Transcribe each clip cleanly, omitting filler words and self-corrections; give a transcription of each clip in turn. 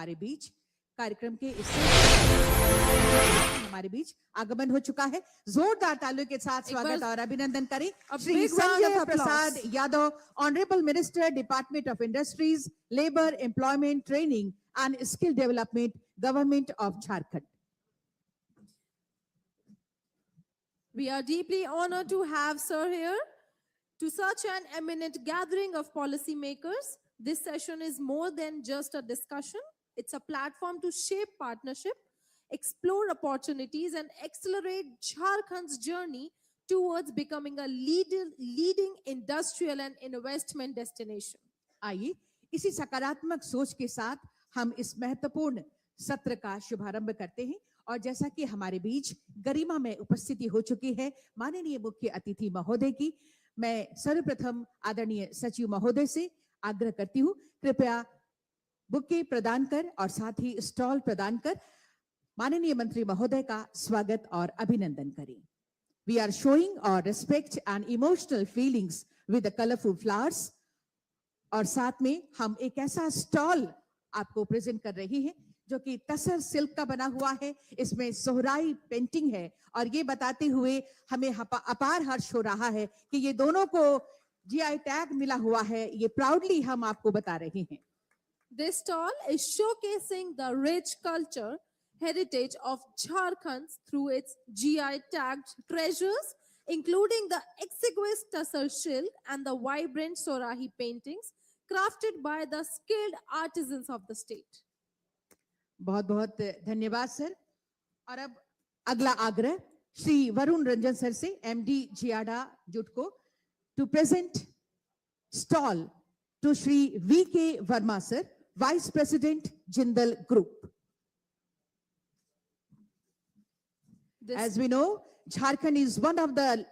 हमारे बीच कार्यक्रम के इस हमारे बीच आगमन हो चुका है। जोरदार तालियों के साथ स्वागत और अभिनंदन करें Shri Sanjay Prasad Yadav, honourable minister, department of industries, labour, employment, training and skill development, government of Jharkhand. We are deeply honored to have Sir here. To such an eminent gathering of policymakers, this session is more than just a discussion. It's a platform to shape partnership, explore opportunities, and accelerate Jharkhand's journey towards becoming a leading industrial and investment destination. आइए इसी सकारात्मक सोच के साथ हम इस महत्वपूर्ण सत्र का शुभारंभ करते हैं। और जैसा कि हमारे बीच गरिमा में उपस्थिति हो चुकी है माननीय मुख्य अतिथि महोदय की, मैं सर्वप्रथम आदरणीय सचिव महोदय से आग्रह करती हूँ, कृपया बुके प्रदान कर और साथ ही स्टॉल प्रदान कर माननीय मंत्री महोदय का स्वागत और अभिनंदन करें। We are showing our respect and emotional feelings with the colorful flowers। और साथ में हम एक ऐसा स्टॉल आपको प्रेजेंट कर रही हैं जो कि तसर सिल्क का बना हुआ है। इसमें सोहराई पेंटिंग है और ये बताते हुए हमें अपार हर्ष हो रहा है कि ये दोनों को जीआई टैग मिला हुआ है। ये प्राउडली हम आपको बता रहे हैं। This stall is showcasing the rich culture heritage of Jharkhand through its GI tagged treasures, including the exiguous tussar silk and the vibrant Sorahi paintings crafted by the skilled artisans of the state. बहुत बहुत धन्यवाद sir. और अब अगला आग्रह Shri Varun Ranjan sir से, MD JIADA JUTCO, to present stall to Shri VK Verma sir, vice president Jindal group. As we know, Jharkhand is one of the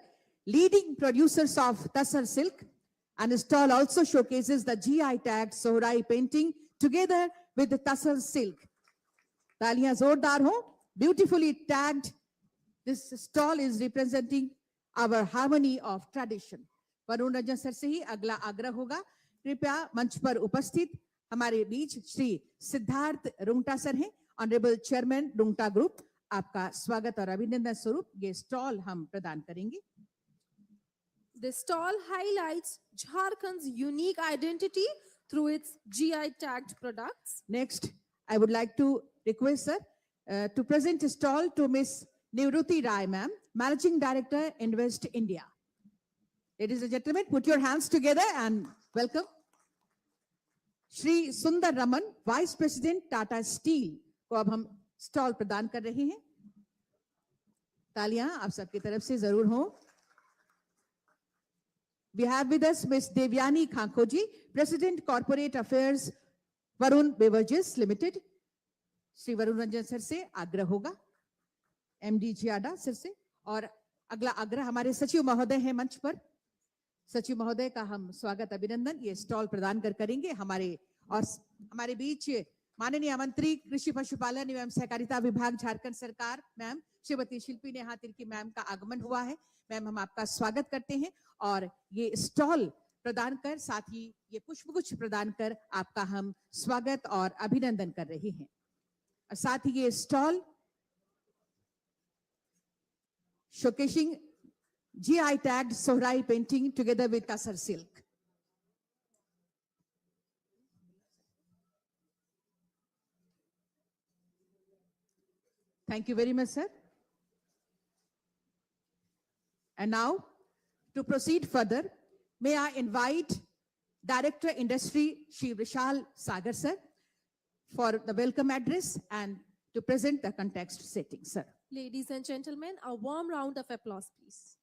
leading producers of Tassar silk, and the stall also showcases the GI tagged Sohrai painting together with the Tassar silk. तालियां जोरदार हो। Beautifully tagged, this stall is representing our harmony of tradition. Varun Ranjan sir से ही अगला आग्रह होगा। कृपया मंच पर उपस्थित हमारे बीच श्री सिद्धार्थ रुंगटा सर हैं, ऑनरेबल चेयरमैन रुंगटा ग्रुप। आपका स्वागत और अभिनंदन स्वरूप ये स्टॉल हम प्रदान करेंगे। This stall highlights Jharkhand's unique identity through its GI tagged products. Next, I would like to request sir to present a stall to Miss Nivruti Rai ma'am, Managing Director, Invest India. Ladies and gentlemen, put your hands together and welcome. Shri Sundar Raman, Vice President, Tata Steel, को अब हम stall प्रदान कर रहे हैं। तालियां आप सबकी तरफ से जरूर हो। We have with us Miss Devyani Khankoji, President, Corporate Affairs, Varun Beverages Limited. Shri Varun Ranjan sir से आग्रह होगा, एमडी जियाडा सर से। और अगला आग्रह हमारे सचिव महोदय हैं मंच पर। सचिव महोदय का हम स्वागत अभिनंदन ये स्टॉल प्रदान करेंगे। हमारे बीच माननीय मंत्री कृषि पशुपालन एवं सहकारिता विभाग झारखंड सरकार मैम श्रीमती शिल्पी नेहा तिर्की मैम का आगमन हुआ है। मैम हम आपका स्वागत करते हैं और ये स्टॉल प्रदान कर साथ ही ये पुष्पगुच्छ प्रदान कर आपका हम स्वागत और अभिनंदन कर रहे हैं। और साथ ही ये stall showcasing GI tagged Sohrai painting together with Tassar silk. Thank you very much, sir. And now, to proceed further, may I invite Director Industry, Shri Vishal Sagar, sir, for the welcome address and to present the context setting, sir. Ladies and gentlemen, a warm round of applause, please.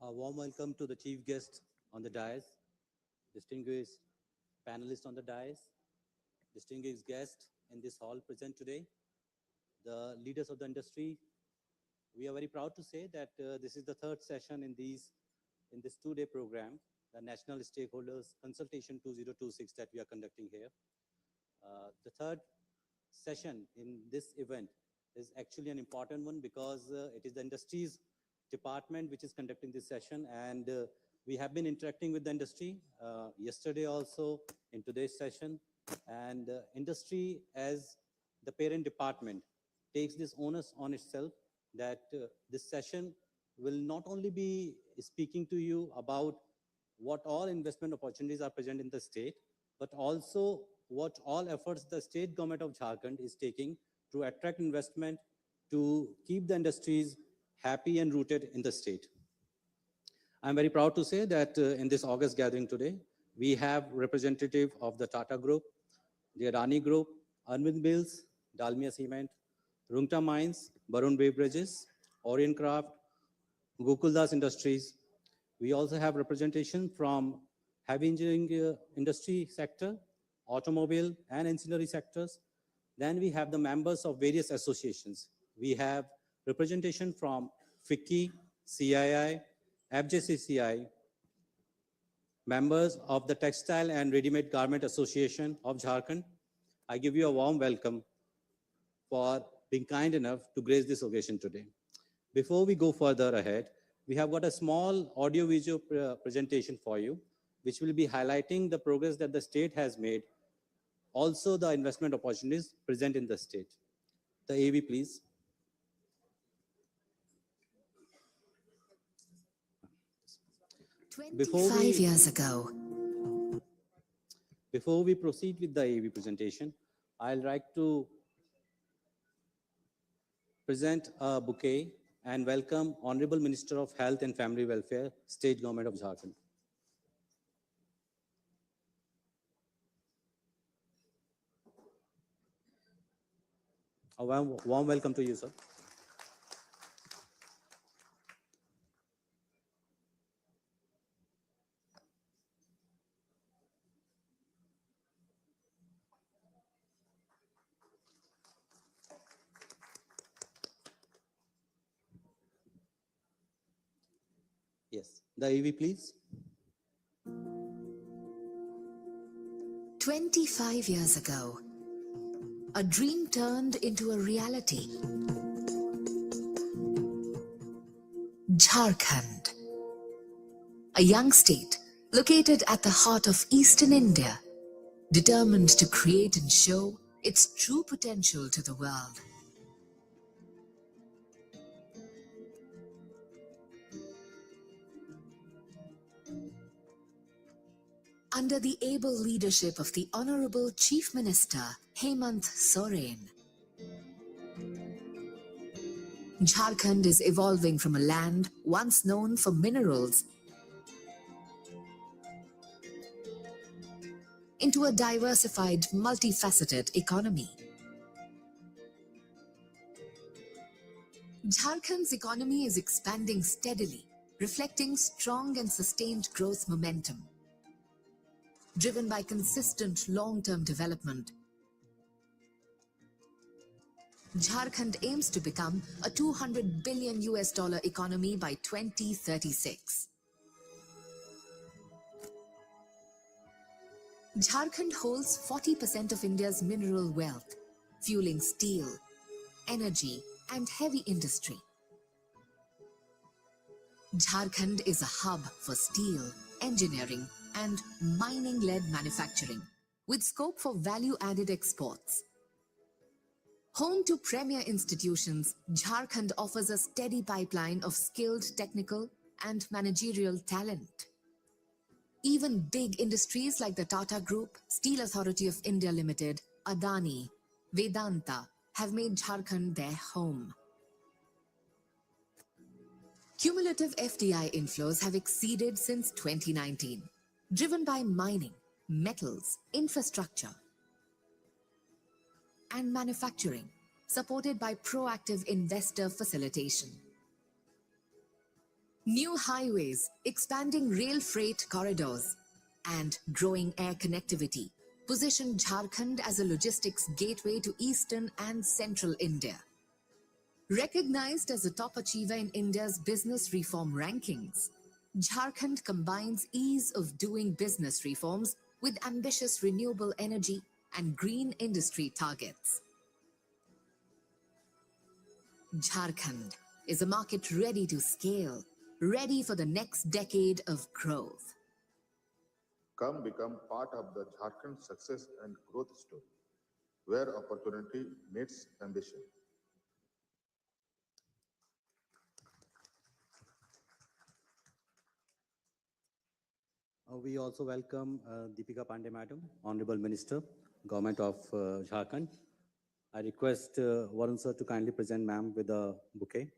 A warm welcome to the chief guest on the dais, distinguished panelists on the dais, distinguished guests in this hall present today, the leaders of the industry. We are very proud to say that this is the third session in this two-day program, the National Stakeholders Consultation 2026 that we are conducting here. The third session in this event is actually an important one because it is the industry's department which is conducting this session, and we have been interacting with the industry yesterday also in today's session, and industry as the parent department takes this onus on itself that this session will not only be speaking to you about what all investment opportunities are present in the state, but also what all efforts the state government of Jharkhand is taking to attract investment, to keep the industries happy and rooted in the state. I'm very proud to say that in this August gathering today, we have representative of the Tata Group, the Adani Group, Arvind Mills, Dalmia Cement, Rungta Mines, Barun Beverages, Orient Craft, Gokuldas Industries. We also have representation from heavy engineering industry sector, automobile and ancillary sectors. Then we have the members of various associations. We have representation from FICCI, CII, FJCCI, members of the Textile and Ready-Made Garment Association of Jharkhand. I give you a warm welcome for being kind enough to grace this occasion today. Before we go further ahead, we have got a small audio-visual presentation for you, which will be highlighting the progress that the state has made, also the investment opportunities present in the state. The AV, please. Years ago. Before we proceed with the AV presentation, I'd like to present a bouquet and welcome Honorable Minister of Health and Family Welfare, State Government of Jharkhand. A warm welcome to you, sir. Yes, the AV, please. 25 years ago, a dream turned into a reality. Jharkhand, a young state located at the heart of eastern India, determined to create and show its true potential to the world. Under the able leadership of the Honorable Chief Minister Hemant Soren, Jharkhand is evolving from a land once known for minerals into a diversified, multifaceted economy. Jharkhand's economy is expanding steadily, reflecting strong and sustained growth momentum. Driven by consistent long-term development, Jharkhand aims to become a $200 billion economy by 2036. Jharkhand holds 40% of India's mineral wealth, fueling steel, energy, and heavy industry. Jharkhand is a hub for steel, engineering, and mining-led manufacturing, with scope for value-added exports. Home to premier institutions, Jharkhand offers a steady pipeline of skilled technical and managerial talent. Even big industries like the Tata Group, Steel Authority of India Limited, Adani, Vedanta have made Jharkhand their home. Cumulative FDI inflows have exceeded since 2019, driven by mining, metals, infrastructure, and manufacturing, supported by proactive investor facilitation. New highways, expanding rail freight corridors, and growing air connectivity position Jharkhand as a logistics gateway to eastern and central India. Recognized as a top achiever in India's business reform rankings, Jharkhand combines ease of doing business reforms with ambitious renewable energy and green industry targets. Jharkhand, is a market ready to scale, ready for the next decade of growth. Come become part of the Jharkhand success and growth story, where opportunity meets ambition. We also welcome Deepika Pandey Madam, Honorable Minister, Government of Jharkhand. I request Varun sir to kindly present ma'am with a bouquet.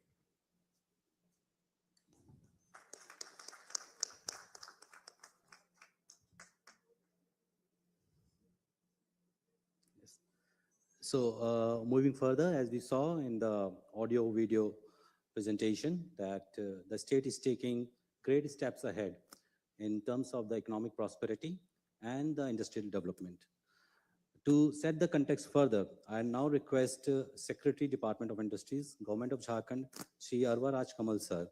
Yes. So moving further, as we saw in the audio video presentation, that the state is taking great steps ahead in terms of the economic prosperity and the industrial development. To set the context further, I now request Secretary, Department of Industries, Government of Jharkhand, Shri Arva Raj Kamal sir.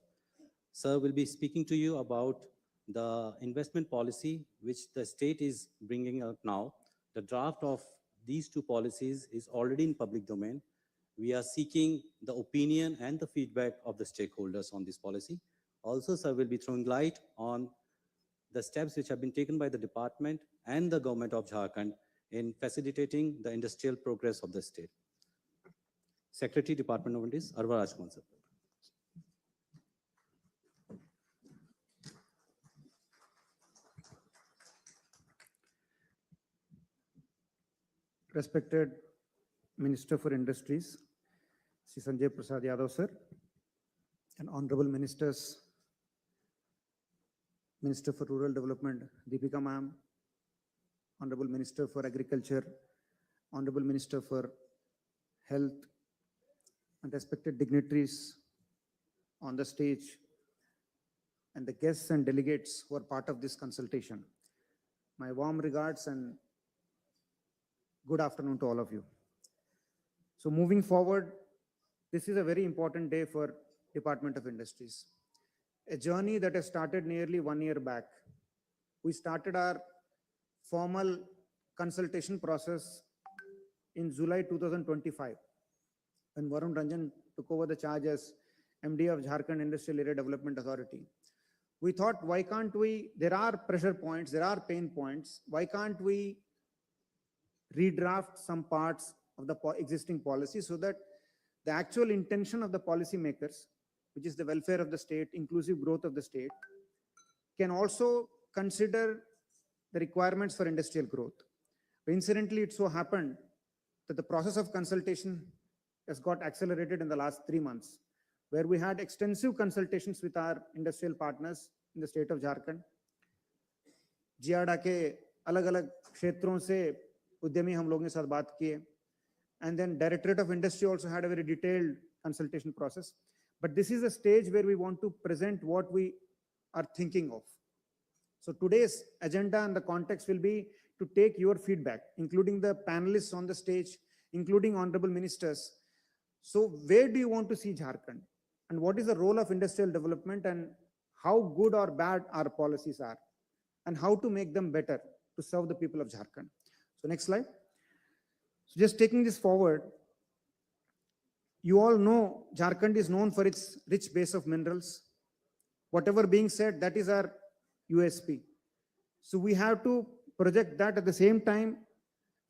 Sir will be speaking to you about the investment policy which the state is bringing up now. The draft of these two policies is already in public domain. We are seeking the opinion and the feedback of the stakeholders on this policy. Also, sir will be throwing light on the steps which have been taken by the department and the government of Jharkhand in facilitating the industrial progress of the state. Secretary, Department of Industries, Arva Raj Kamal sir. Respected Minister for Industries, Sri Sanjay Prasad Yadav sir, and Honorable Ministers, Minister for Rural Development, Deepika ma'am, Honorable Minister for Agriculture, Honorable Minister for Health, and respected dignitaries on the stage, and the guests and delegates who are part of this consultation. My warm regards and good afternoon to all of you. So moving forward, this is a very important day for Department of Industries. A journey that has started nearly 1 year back. We started our formal consultation process in July 2025 when Varun Ranjan took over the charge as MD of Jharkhand Industrial Area Development Authority. We thought, why can't we, there are pressure points, there are pain points, why can't we redraft some parts of the existing policy so that the actual intention of the policy makers, which is the welfare of the state, inclusive growth of the state, can also consider the requirements for industrial growth. But incidentally, it so happened that the process of consultation has got accelerated in the last 3 months, where we had extensive consultations with our industrial partners in the state of Jharkhand. JIADA के अलग-अलग क्षेत्रों से उद्यमी हम लोगों के साथ बात किए, and then Directorate of Industry also had a very detailed consultation process. But this is a stage where we want to present what we are thinking of. So today's agenda and the context will be to take your feedback, including the panelists on the stage, including honorable ministers. So where do you want to see Jharkhand? And what is the role of industrial development and how good or bad our policies are? And how to make them better to serve the people of Jharkhand. So next slide. So just taking this forward, you all know Jharkhand is known for its rich base of minerals. Whatever being said, that is our USP. So we have to project that. At the same time,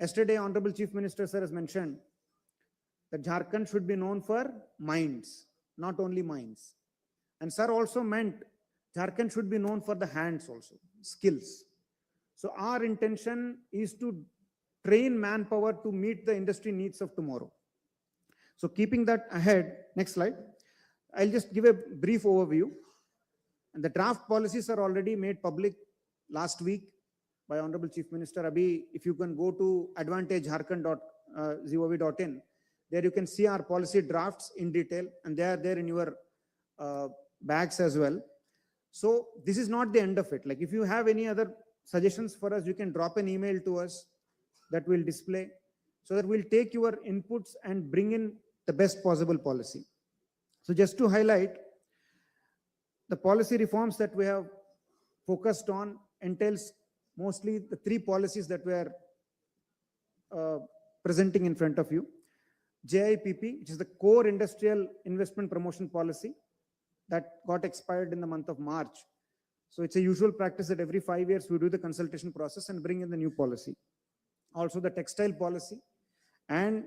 yesterday Honorable Chief Minister sir has mentioned that Jharkhand should be known for mines, not only mines. And sir also meant Jharkhand should be known for the hands also, skills. So our intention is to train manpower to meet the industry needs of tomorrow. So keeping that ahead, next slide, I'll just give a brief overview. And the draft policies are already made public last week by Honorable Chief Minister. Abhi, if you can go to advantagejharkhand.gov.in, there you can see our policy drafts in detail, and they are there in your bags as well. So this is not the end of it. Like if you have any other suggestions for us, you can drop an email to us that we'll display, so that we'll take your inputs and bring in the best possible policy. So just to highlight, the policy reforms that we have focused on entails mostly the 3 policies that we are presenting in front of you. JIPP, which is the Core Industrial Investment Promotion Policy that got expired in the month of March. So it's a usual practice that every 5 years we do the consultation process and bring in the new policy. Also the textile policy and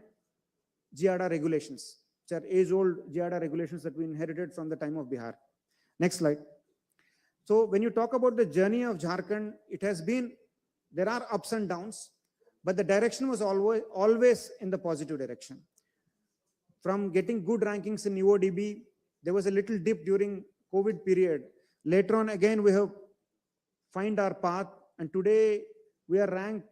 GRDA regulations, which are age-old GRDA regulations that we inherited from the time of Bihar. Next slide. So when you talk about the journey of Jharkhand, it has been, there are ups and downs, but the direction was always in the positive direction. From getting good rankings in UODB, there was a little dip during COVID period. Later on, again, we have find our path, and today we are ranked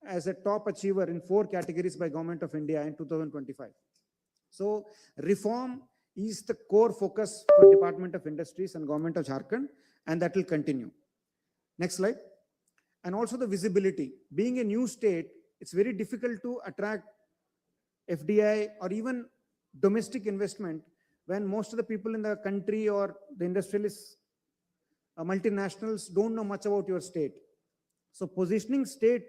as a top achiever in 4 categories by Government of India in 2025. So reform is the core focus for Department of Industries and Government of Jharkhand, and that will continue. Next slide. And also the visibility. Being a new state, it's very difficult to attract FDI or even domestic investment when most of the people in the country or the industrialists, multinationals don't know much about your state. So positioning state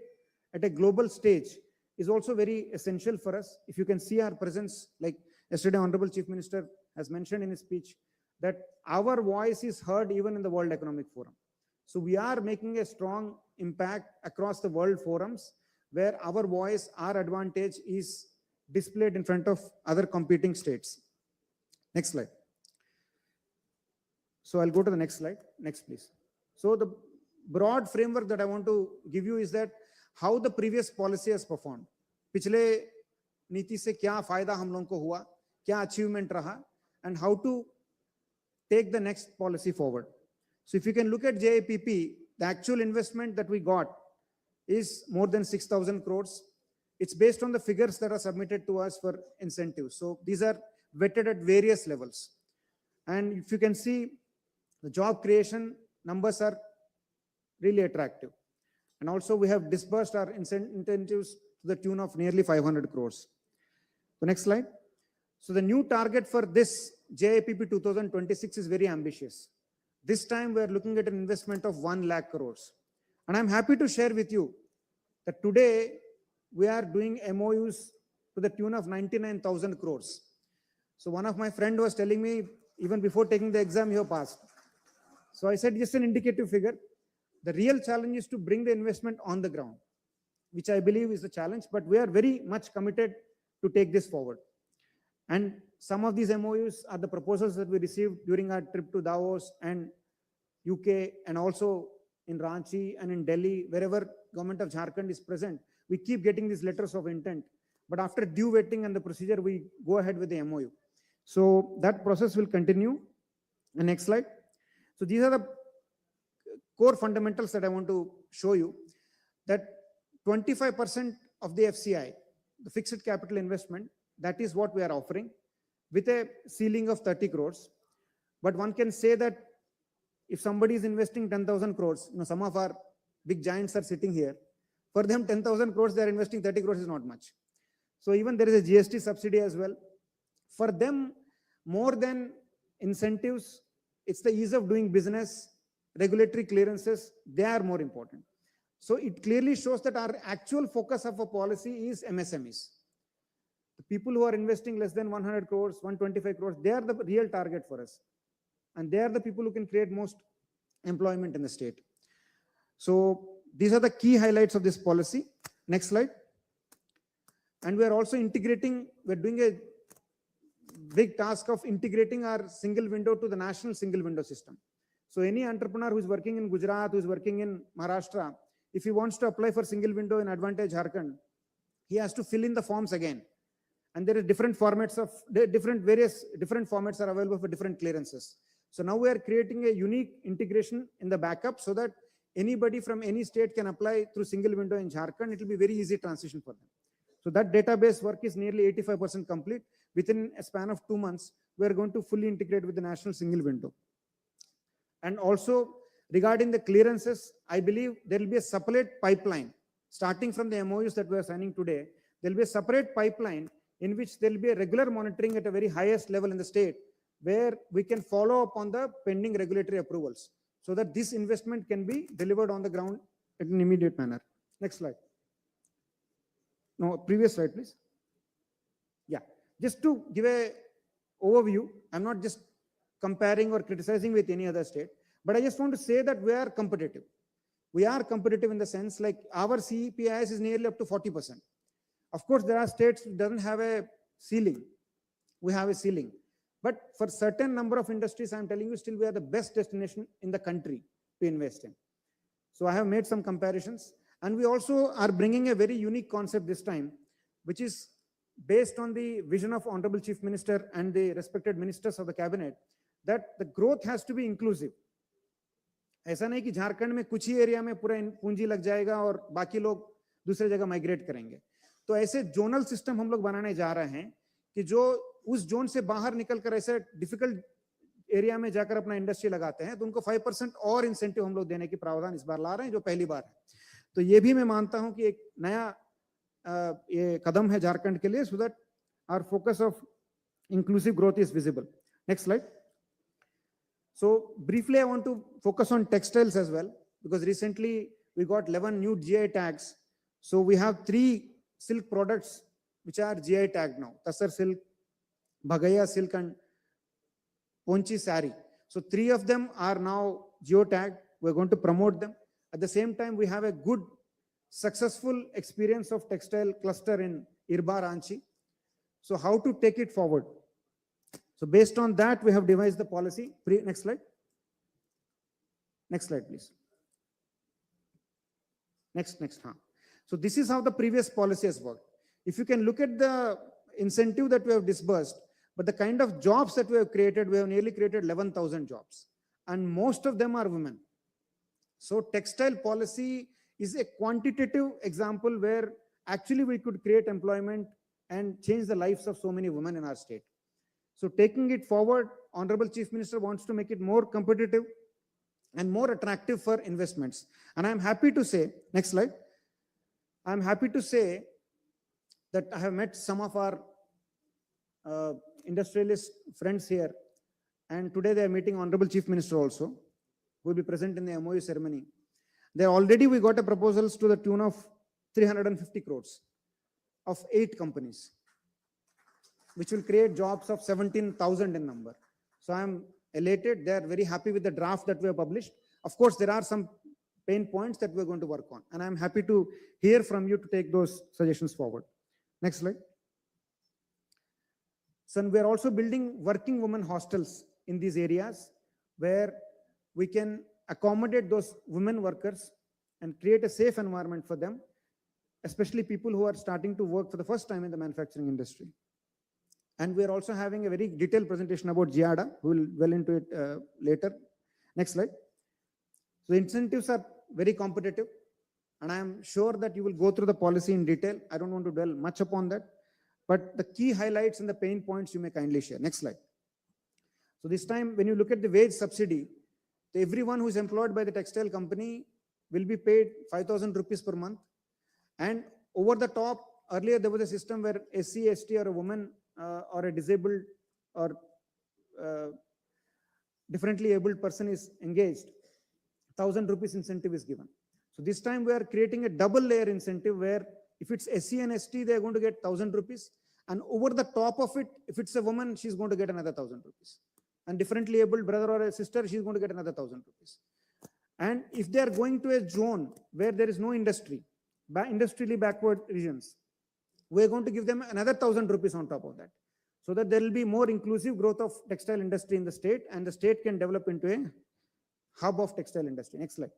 at a global stage is also very essential for us. If you can see our presence, like yesterday Honorable Chief Minister has mentioned in his speech, that our voice is heard even in the World Economic Forum. So we are making a strong impact across the world forums where our voice, our advantage is displayed in front of other competing states. Next slide. So I'll go to the next slide. Next, please. So the broad framework that I want to give you is that how the previous policy has performed. पिछले नीति से क्या फायदा हम लोगों को हुआ, क्या achievement रहा, and how to take the next policy forward. So if you can look at JIPP, the actual investment that we got is more than 6,000 crores. It's based on the figures that are submitted to us for incentives. So these are vetted at various levels. And if you can see, the job creation numbers are really attractive. And also we have disbursed our incentives to the tune of nearly 500 crores. The next slide. So the new target for this JIPP 2026 is very ambitious. This time we are looking at an investment of 1 lakh crores. And I'm happy to share with you that today we are doing MOUs to the tune of 99,000 crores. So one of my friend was telling me, even before taking the exam, you have passed. So I said, just an indicative figure. The real challenge is to bring the investment on the ground, which I believe is the challenge, but we are very much committed to take this forward. And some of these MOUs are the proposals that we received during our trip to Davos and UK, and also in Ranchi and in Delhi, wherever Government of Jharkhand is present. We keep getting these letters of intent, but after due vetting and the procedure, we go ahead with the MOU. So that process will continue. The next slide. So these are the core fundamentals that I want to show you, that 25% of the FCI, the fixed capital investment, that is what we are offering with a ceiling of 30 crores. But one can say that if somebody is investing 10,000 crores, some of our big giants are sitting here. For them, 10,000 crores, they are investing 30 crores is not much. So even there is a GST subsidy as well. For them, more than incentives, it's the ease of doing business, regulatory clearances, they are more important. So it clearly shows that our actual focus of a policy is MSMEs. The people who are investing less than 100 crores, 125 crores, they are the real target for us. And they are the people who can create most employment in the state. So these are the key highlights of this policy. Next slide. And we are also integrating, we're doing a big task of integrating our single window to the national single window system. So any entrepreneur who is working in Gujarat, who is working in Maharashtra, if he wants to apply for single window in Advantage Jharkhand, he has to fill in the forms again. And there are different formats of, different formats are available for different clearances. So now we are creating a unique integration in the backup so that anybody from any state can apply through single window in Jharkhand. It will be very easy transition for them. So that database work is nearly 85% complete. Within a span of 2 months, we are going to fully integrate with the national single window. And also regarding the clearances, I believe there will be a separate pipeline starting from the MOUs that we are signing today. There will be a separate pipeline in which there will be a regular monitoring at a very highest level in the state, where we can follow up on the pending regulatory approvals so that this investment can be delivered on the ground in an immediate manner. Next slide. No, previous slide, please. Yeah, just to give a overview, I'm not just comparing or criticizing with any other state, but I just want to say that we are competitive. We are competitive in the sense like our CPIS is nearly up to 40%. Of course, there are states which doesn't have a ceiling. We have a ceiling. But for certain number of industries, I'm telling you, still we are the best destination in the country to invest in. So I have made some comparisons. And we also are bringing a very unique concept this time, which is based on the vision of Honorable Chief Minister and the respected ministers of the cabinet, that the growth has to be inclusive. ऐसा नहीं कि झारखंड में कुछ ही area में पूरा पूंजी लग जाएगा और बाकी लोग दूसरे जगह माइग्रेट करेंगे. तो ऐसे जोनल सिस्टम हम लोग बनाने जा रहे हैं कि जो उस जोन से बाहर निकलकर ऐसे डिफिकल्ट एरिया में जाकर अपना इंडस्ट्री लगाते हैं तो उनको 5% और इंसेंटिव हम लोग देने की प्रावधान इस बार ला रहे हैं, जो पहली बार है. तो ये भी मैं मानता हूं कि एक नया ये कदम है झारखंड के लिए, so that our focus of inclusive growth is visible. Next slide. So briefly, I want to focus on textiles as well, because recently we got 11 new GI tags. So we have 3 silk products which are GI tagged now: Tasar silk, Bhagaya silk, and Ponchi sari. So 3 of them are now geo tagged. We're going to promote them. At the same time, we have a good, successful experience of textile cluster in Irba, Ranchi. So how to take it forward? So based on that, we have devised the policy. Next slide. Next slide, please. Next. Huh. So this is how the previous policy has worked. If you can look at the incentive that we have disbursed, but the kind of jobs that we have created, we have nearly created 11,000 jobs. And most of them are women. So textile policy is a quantitative example where actually we could create employment and change the lives of so many women in our state. So taking it forward, Honorable Chief Minister wants to make it more competitive and more attractive for investments. And I'm happy to say, next slide. I'm happy to say that I have met some of our industrialist friends here. And today they are meeting Honorable Chief Minister also, who will be present in the MOU ceremony. There already we got a proposals to the tune of 350 crores of 8 companies, which will create jobs of 17,000 in number. So I'm elated. They are very happy with the draft that we have published. Of course, there are some pain points that we're going to work on, and I'm happy to hear from you to take those suggestions forward. Next slide. So we're also building working women hostels in these areas where we can accommodate those women workers and create a safe environment for them, especially people who are starting to work for the first time in the manufacturing industry. And we are also having a very detailed presentation about GIADA. We will well into it later. Next slide. So the incentives are very competitive, and I am sure that you will go through the policy in detail. I don't want to dwell much upon that, but the key highlights and the pain points you may kindly share. Next slide. So this time, when you look at the wage subsidy, everyone who is employed by the textile company will be paid 5,000 rupees per month. And over the top, earlier there was a system where SC, ST, or a woman or a disabled or differently abled person is engaged, 1,000 rupees incentive is given. So this time we are creating a double layer incentive where if it's SC and ST, they are going to get 1,000 rupees. And over the top of it, if it's a woman, she's going to get another 1,000 rupees. And differently abled brother or a sister, she's going to get another 1,000 rupees. And if they are going to a zone where there is no industry, industrially backward regions, we're going to give them another 1,000 rupees on top of that, so that there will be more inclusive growth of textile industry in the state, and the state can develop into a hub of textile industry. Next slide.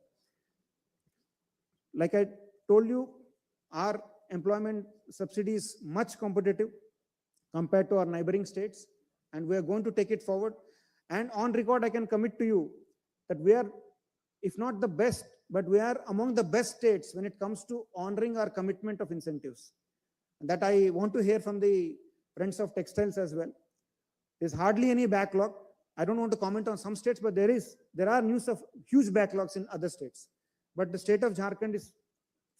Like I told you, our employment subsidy is much competitive compared to our neighboring states, and we are going to take it forward. And on record, I can commit to you that we are, if not the best, but we are among the best states when it comes to honoring our commitment of incentives. And that I want to hear from the friends of textiles as well. There's hardly any backlog. I don't want to comment on some states, but there are news of huge backlogs in other states. But the state of Jharkhand is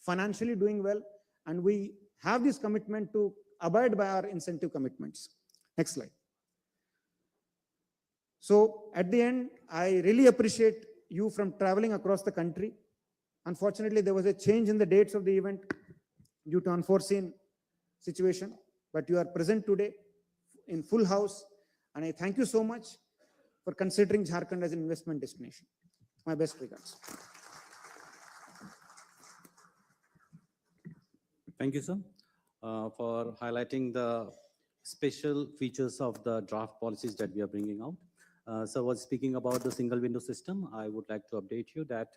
financially doing well, and we have this commitment to abide by our incentive commitments. Next slide. So at the end, I really appreciate you from traveling across the country. Unfortunately, there was a change in the dates of the event due to unforeseen situation. but you are present today in full house, and I thank you so much for considering Jharkhand as an investment destination. My best regards. Thank you, sir, for highlighting the special features of the draft policies that we are bringing out. Sir was speaking about the single window system. I would like to update you that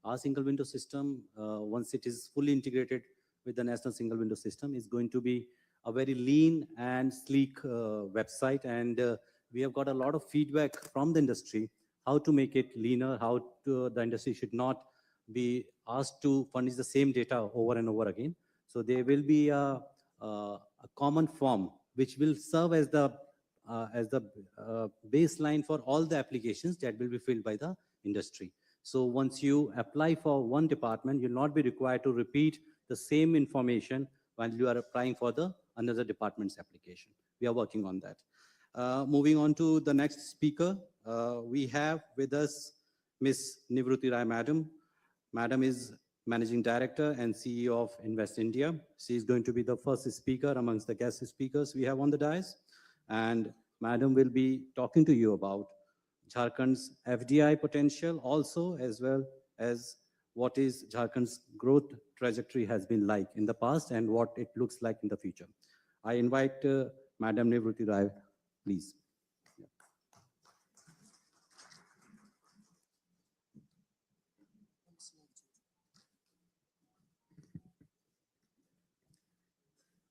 our single window system, once it is fully integrated with the national single window system, is going to be a very lean and sleek website. And we have got a lot of feedback from the industry how to make it leaner, how the industry should not be asked to furnish the same data over and over again. So there will be a common form which will serve as the baseline for all the applications that will be filled by the industry. So once you apply for one department, you'll not be required to repeat the same information while you are applying for the another department's application. We are working on that. Moving on to the next speaker, we have with us Ms. Nivruti Rai, Madam. Madam is Managing Director and CEO of Invest India. She is going to be the first speaker amongst the guest speakers we have on the dais. And Madam will be talking to you about Jharkhand's FDI potential also, as well as what is Jharkhand's growth trajectory has been like in the past and what it looks like in the future. I invite Madam Nivruti Rai, please.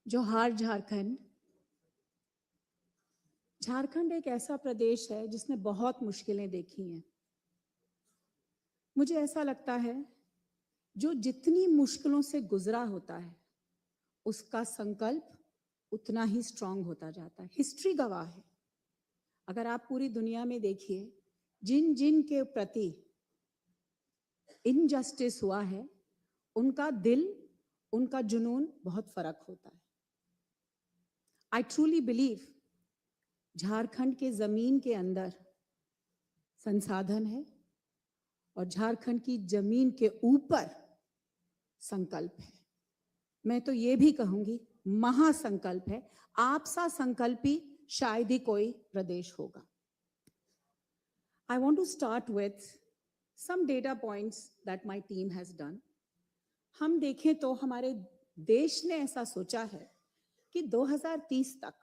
जोहार झारखंड। झारखंड एक ऐसा प्रदेश है जिसने बहुत मुश्किलें देखी हैं। मुझे ऐसा लगता है जो जितनी मुश्किलों से गुजरा होता है उसका संकल्प उतना ही स्ट्रांग होता जाता है। हिस्ट्री गवाह है। अगर आप पूरी दुनिया में देखिए, जिन जिन के प्रति इनजस्टिस हुआ है, उनका दिल, उनका जुनून बहुत फर्क होता है। I truly believe झारखंड के जमीन के अंदर संसाधन है और झारखंड की जमीन के ऊपर संकल्प है। मैं तो ये भी कहूंगी महासंकल्प है। आप सा संकल्पी शायद ही कोई प्रदेश होगा। I want to start with some data points that my team has done. हम देखें तो हमारे देश ने ऐसा सोचा है कि 2030 तक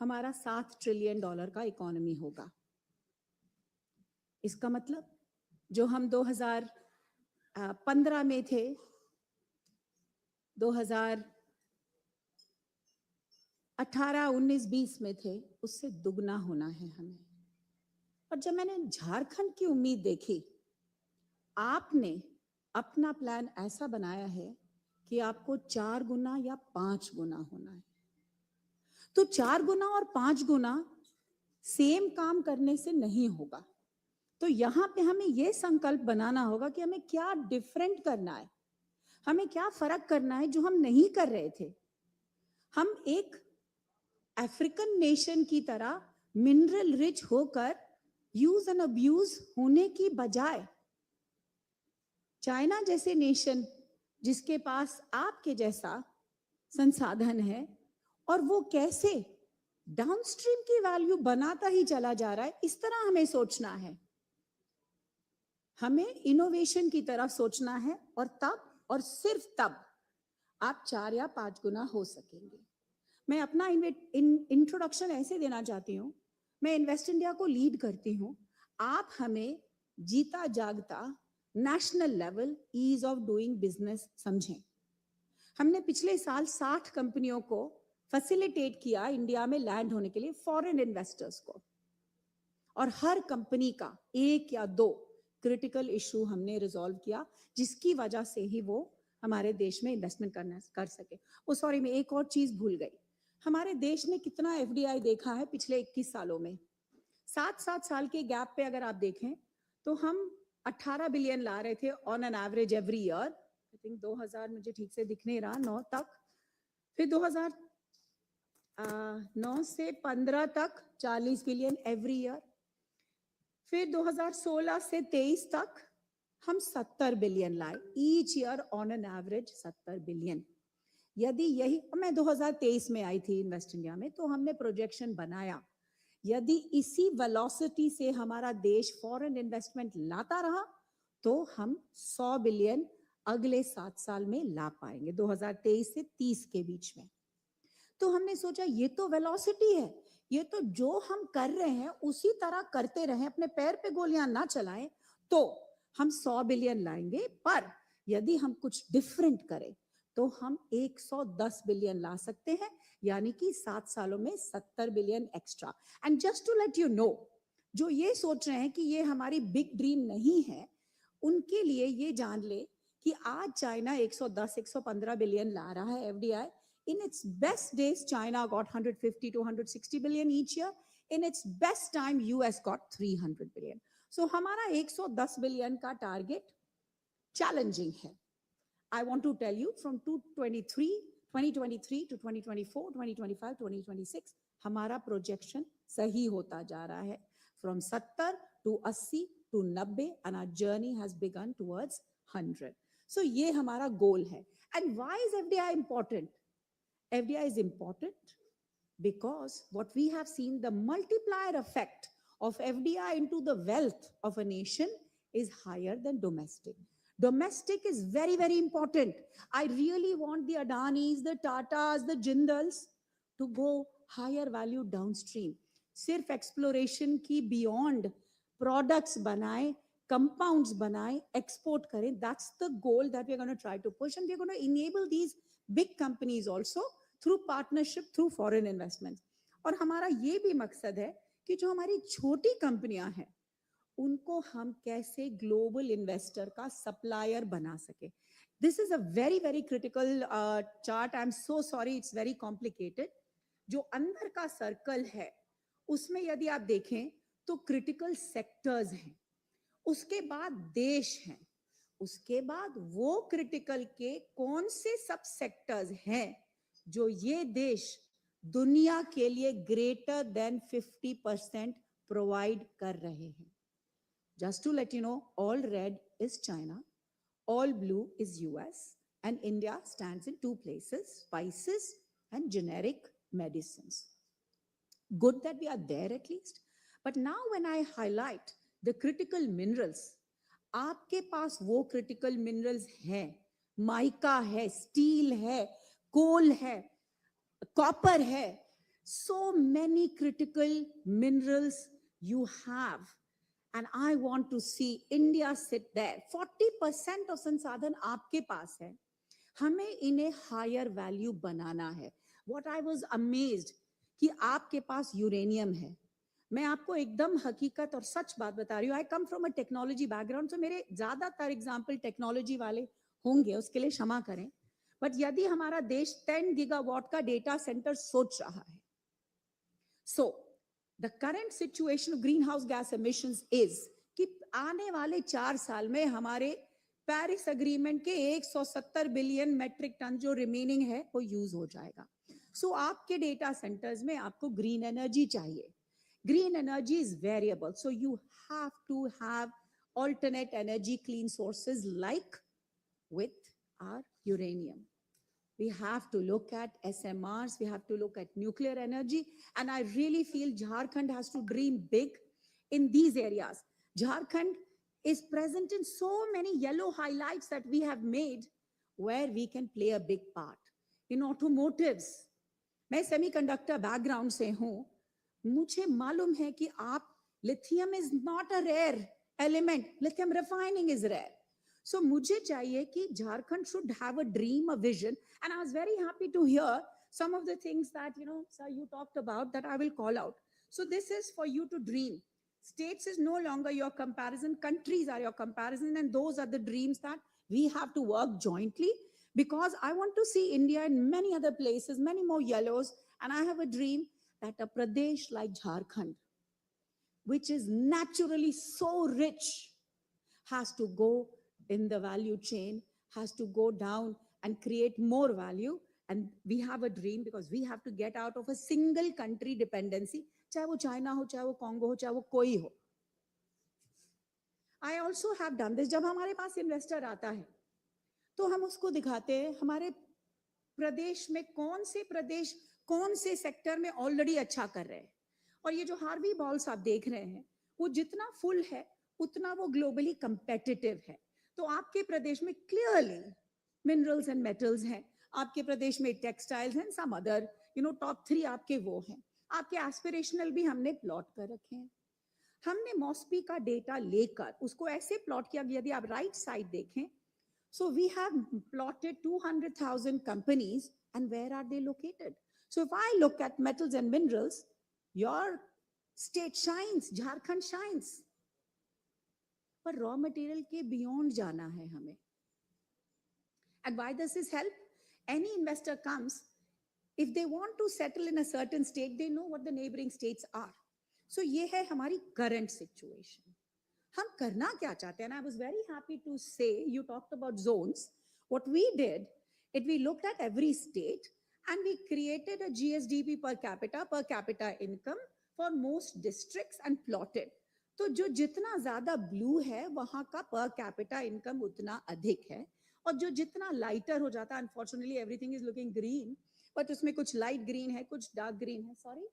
हमारा $7 ट्रिलियन का इकोनॉमी होगा। इसका मतलब जो हम 2015 में थे, 2018, 19, 20 में थे, उससे दुगना होना है हमें। और जब मैंने झारखंड की उम्मीद देखी, आपने अपना प्लान ऐसा बनाया है कि आपको 4 गुना या 5 गुना होना है। तो 4 गुना और 5 गुना सेम काम करने से नहीं होगा। तो यहाँ पे हमें ये संकल्प बनाना होगा कि हमें क्या डिफरेंट करना है, हमें क्या फर्क करना है जो हम नहीं कर रहे थे। हम एक अफ्रीकन नेशन की तरह मिनरल रिच होकर यूज एंड अब्यूज होने की बजाय चाइना जैसे नेशन जिसके पास आपके जैसा संसाधन है और वो कैसे डाउनस्ट्रीम की वैल्यू बनाता ही चला जा रहा है, इस तरह हमें सोचना है। हमें इनोवेशन की तरफ सोचना है और तब और सिर्फ तब आप 4 या 5 गुना हो सकेंगे। मैं अपना इंट्रोडक्शन ऐसे देना चाहती हूँ। मैं इन्वेस्ट इंडिया को लीड करती हूँ। आप हमें जीता जागता national level ease of doing business समझें। हमने पिछले साल 60 कंपनियों को फैसिलिटेट किया इंडिया में लैंड होने के लिए, फॉरेन इन्वेस्टर्स को, और हर कंपनी का 1 या 2 क्रिटिकल इशू हमने रिजॉल्व किया, जिसकी वजह से ही वो हमारे देश में इन्वेस्टमेंट कर सके। ओ सॉरी, मैं एक और चीज भूल गई। हमारे देश ने कितना एफडीआई देखा है पिछले 21 सालों में। 7 साल के गैप पे अगर आप देखें तो हम 18 बिलियन ला रहे थे on an average every year. I think 2000, मुझे ठीक से दिख नहीं रहा, 9 तक, फिर 2009 से 15 तक 40 बिलियन एवरी ईयर, फिर 2016 से 23 तक हम 70 बिलियन लाए each year on an average 70 billion. यदि यही, मैं 2023 में आई थी इन्वेस्ट इंडिया में, तो हमने प्रोजेक्शन बनाया, यदि इसी वेलोसिटी से हमारा देश फॉरेन इन्वेस्टमेंट लाता रहा तो हम 100 बिलियन अगले 7 साल में ला पाएंगे, 2023 से 30 के बीच में। तो हमने सोचा ये तो वेलोसिटी है, ये तो जो हम कर रहे हैं उसी तरह करते रहें, अपने पैर पे गोलियां ना चलाएं, तो हम 100 बिलियन लाएंगे। पर यदि हम कुछ डिफरेंट करें तो हम 110 बिलियन ला सकते हैं, यानी कि 7 सालों में 70 billion extra. And just to let you know, जो ये सोच रहे हैं कि ये हमारी बिग ड्रीम नहीं है, उनके लिए ये जान ले कि आज चाइना 110-115 बिलियन ला रहा है FDI. In its best days, China got 150 to 160 billion each year. In its best time, US got 300 billion. So हमारा 110 बिलियन का टारगेट चैलेंजिंग है। I want to tell you from 2023 to 2024, 2025, 2026 हमारा projection सही होता जा रहा है, from 70 to 80 to 90, and our journey has begun towards 100. So ये हमारा गोल है। And why is FDI important? FDI is important because what we have seen, the multiplier effect of FDI into the wealth of a nation is higher than domestic. Domestic is very, very important. I really want the Adanis, the Tatas, the Jindals to go higher value downstream. सिर्फ exploration की beyond products बनाए, compounds बनाए, export करें. That's the goal that we're going to try to push, and we're going to enable these big companies also through partnership, through foreign investments. और हमारा ये भी मकसद है कि जो हमारी छोटी कंपनियां हैं उनको हम कैसे ग्लोबल इन्वेस्टर का सप्लायर बना सके। This is a very very critical chart. I am so sorry, it's very complicated. जो अंदर का सर्कल है उसमें यदि आप देखें तो क्रिटिकल सेक्टर्स हैं, उसके बाद देश हैं, उसके बाद वो क्रिटिकल के कौन से सब सेक्टर्स हैं जो ये देश दुनिया के लिए ग्रेटर देन 50% प्रोवाइड कर रहे हैं। Just to let you know, all red is China, all blue is US, and India stands in 2 places, spices and generic medicines. Good that we are there at least. But now when I highlight the critical minerals, आपके पास वो critical minerals हैं, mica है, steel है, कोल है, copper है, so many critical minerals you have. And I want to see India sit there. 40% of संसाधन आपके पास है, हमें इन्हें हायर वैल्यू बनाना है। What I was amazed कि आपके पास यूरेनियम है। मैं आपको एकदम हकीकत और सच बात बता रही हूँ। I come from a technology background, so मेरे ज्यादातर एग्जाम्पल टेक्नोलॉजी वाले होंगे, उसके लिए क्षमा करें। बट यदि हमारा देश 10 गीगावाट का डेटा सेंटर सोच रहा है, so the current situation of greenhouse gas emissions is कि आने वाले 4 साल में हमारे पेरिस एग्रीमेंट के 170 बिलियन मेट्रिक टन जो रिमेनिंग है वो यूज हो जाएगा। सो आपके डेटा सेंटर्स में आपको ग्रीन एनर्जी चाहिए। Green energy is variable, so you have to have alternate energy clean sources like with our uranium. We have to look at SMRs, we have to look at nuclear energy, and I really feel Jharkhand has to dream big in these areas. Jharkhand is present in so many yellow highlights that we have made where we can play a big part. In automotives, मैं semiconductor background से हूँ, मुझे मालूम है कि आप lithium is not a rare element, lithium refining is rare. So मुझे चाहिए कि Jharkhand should have a dream, a vision, and I was very happy to hear some of the things that, sir, you talked about that I will call out. So this is for you to dream. States is no longer your comparison, countries are your comparison, and those are the dreams that we have to work jointly, because I want to see India in many other places, many more yellows, and I have a dream that a Pradesh like Jharkhand, which is naturally so rich, has to go in the value chain, has to go down and create more value. And we have a dream because we have to get out of a single country dependency, चाहे वो China हो, चाहे वो Congo हो, चाहे वो कोई हो। I also have done this. जब हमारे पास इन्वेस्टर आता है तो हम उसको दिखाते हैं हमारे प्रदेश में कौन से सेक्टर में ऑलरेडी अच्छा कर रहे हैं। और ये जो हार्वी बॉल्स आप देख रहे हैं, वो जितना फुल है उतना वो ग्लोबली कंपेटिटिव है। तो आपके प्रदेश में क्लियरली मिनरल्स एंड मेटल्स हैं, आपके प्रदेश में टेक्सटाइल्स हैं, सम अदर टॉप 3 आपके वो हैं। आपके एस्पिरेशनल भी हमने प्लॉट कर रखे हैं। हमने मॉस्पी का डेटा लेकर उसको ऐसे प्लॉट किया, यदि आप राइट साइड देखें, so we have plotted 200,000 companies and where are they located? So if I look at metals and minerals, your state shines, Jharkhand shines. पर रॉ मटेरियल के बियॉन्ड जाना है हमें। And why does this help? Any investor comes, if they want to settle in a certain state, they know what the neighboring states are. So ये है हमारी current situation. हम करना क्या चाहते हैं? And I was very happy to say, you talked about zones. What we did, we looked at every state and we created a GSDP per capita income for most districts and plotted. तो जो जितना ज्यादा blue है वहां का पर capita income उतना अधिक है, और जो जितना लाइटर हो जाता है, unfortunately everything is looking green, but उसमें कुछ लाइट ग्रीन है, कुछ डार्क ग्रीन है, सॉरी,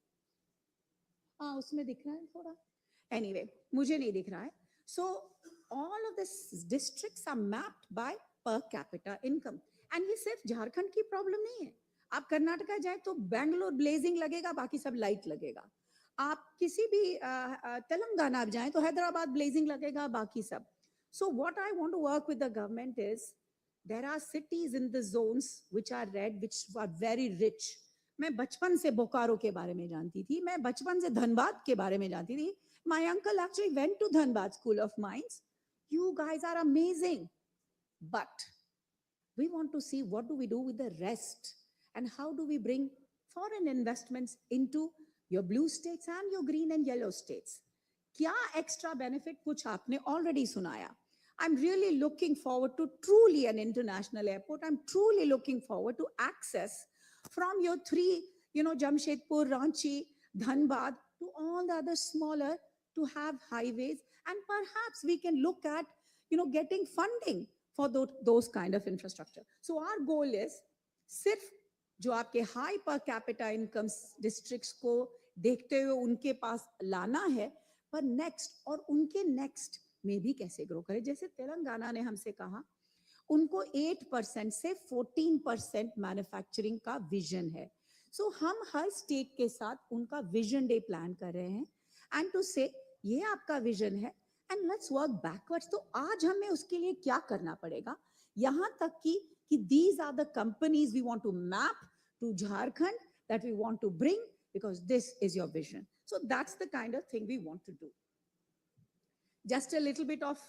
हाँ उसमें दिख रहा है थोड़ा, एनीवे मुझे नहीं दिख रहा है। So all of this districts are mapped by per capita income, and ये सिर्फ झारखंड की प्रॉब्लम नहीं है। आप कर्नाटका जाए तो बैंगलोर ब्लेजिंग लगेगा, बाकी सब लाइट लगेगा। आप किसी भी तेलंगाना जाए तो हैदराबाद ब्लेजिंग लगेगा, बाकी सब। So what I want to work with the government is, there are cities in the zones which are red, which are very rich. मैं बचपन से बोकारो के बारे में जानती थी, मैं बचपन से धनबाद के बारे में जानती थी। My uncle actually went to Dhanbad school of mines. You guys are amazing, but we want to see what do we do with the rest and how do we bring foreign investments into your blue states and your green and yellow states. Kya extra benefit kuch aapne already sunaya. I'm really looking forward to truly an international airport. I'm truly looking forward to access from your 3, Jamshedpur, Ranchi, Dhanbad to all the other smaller, to have highways, and perhaps we can look at getting funding for those kind of infrastructure. So our goal is सिर्फ जो आपके high पर capita income districts को देखते हुए उनके पास लाना है, पर नेक्स्ट और उनके नेक्स्ट में भी कैसे ग्रो करें। जैसे तेलंगाना ने हमसे कहा, उनको 8% से 14% मैन्युफैक्चरिंग का विजन है। सो हम हर स्टेट के साथ उनका विजन डे प्लान कर रहे हैं, एंड टू से ये आपका विजन है एंड लेट्स वर्क बैकवर्ड्स। तो आज हमें उसके लिए क्या करना पड़ेगा, यहां तक कि these are the companies we want to map to Jharkhand, that we want to bring, because this is your vision. So that's the kind of thing we want to do. Just a little bit of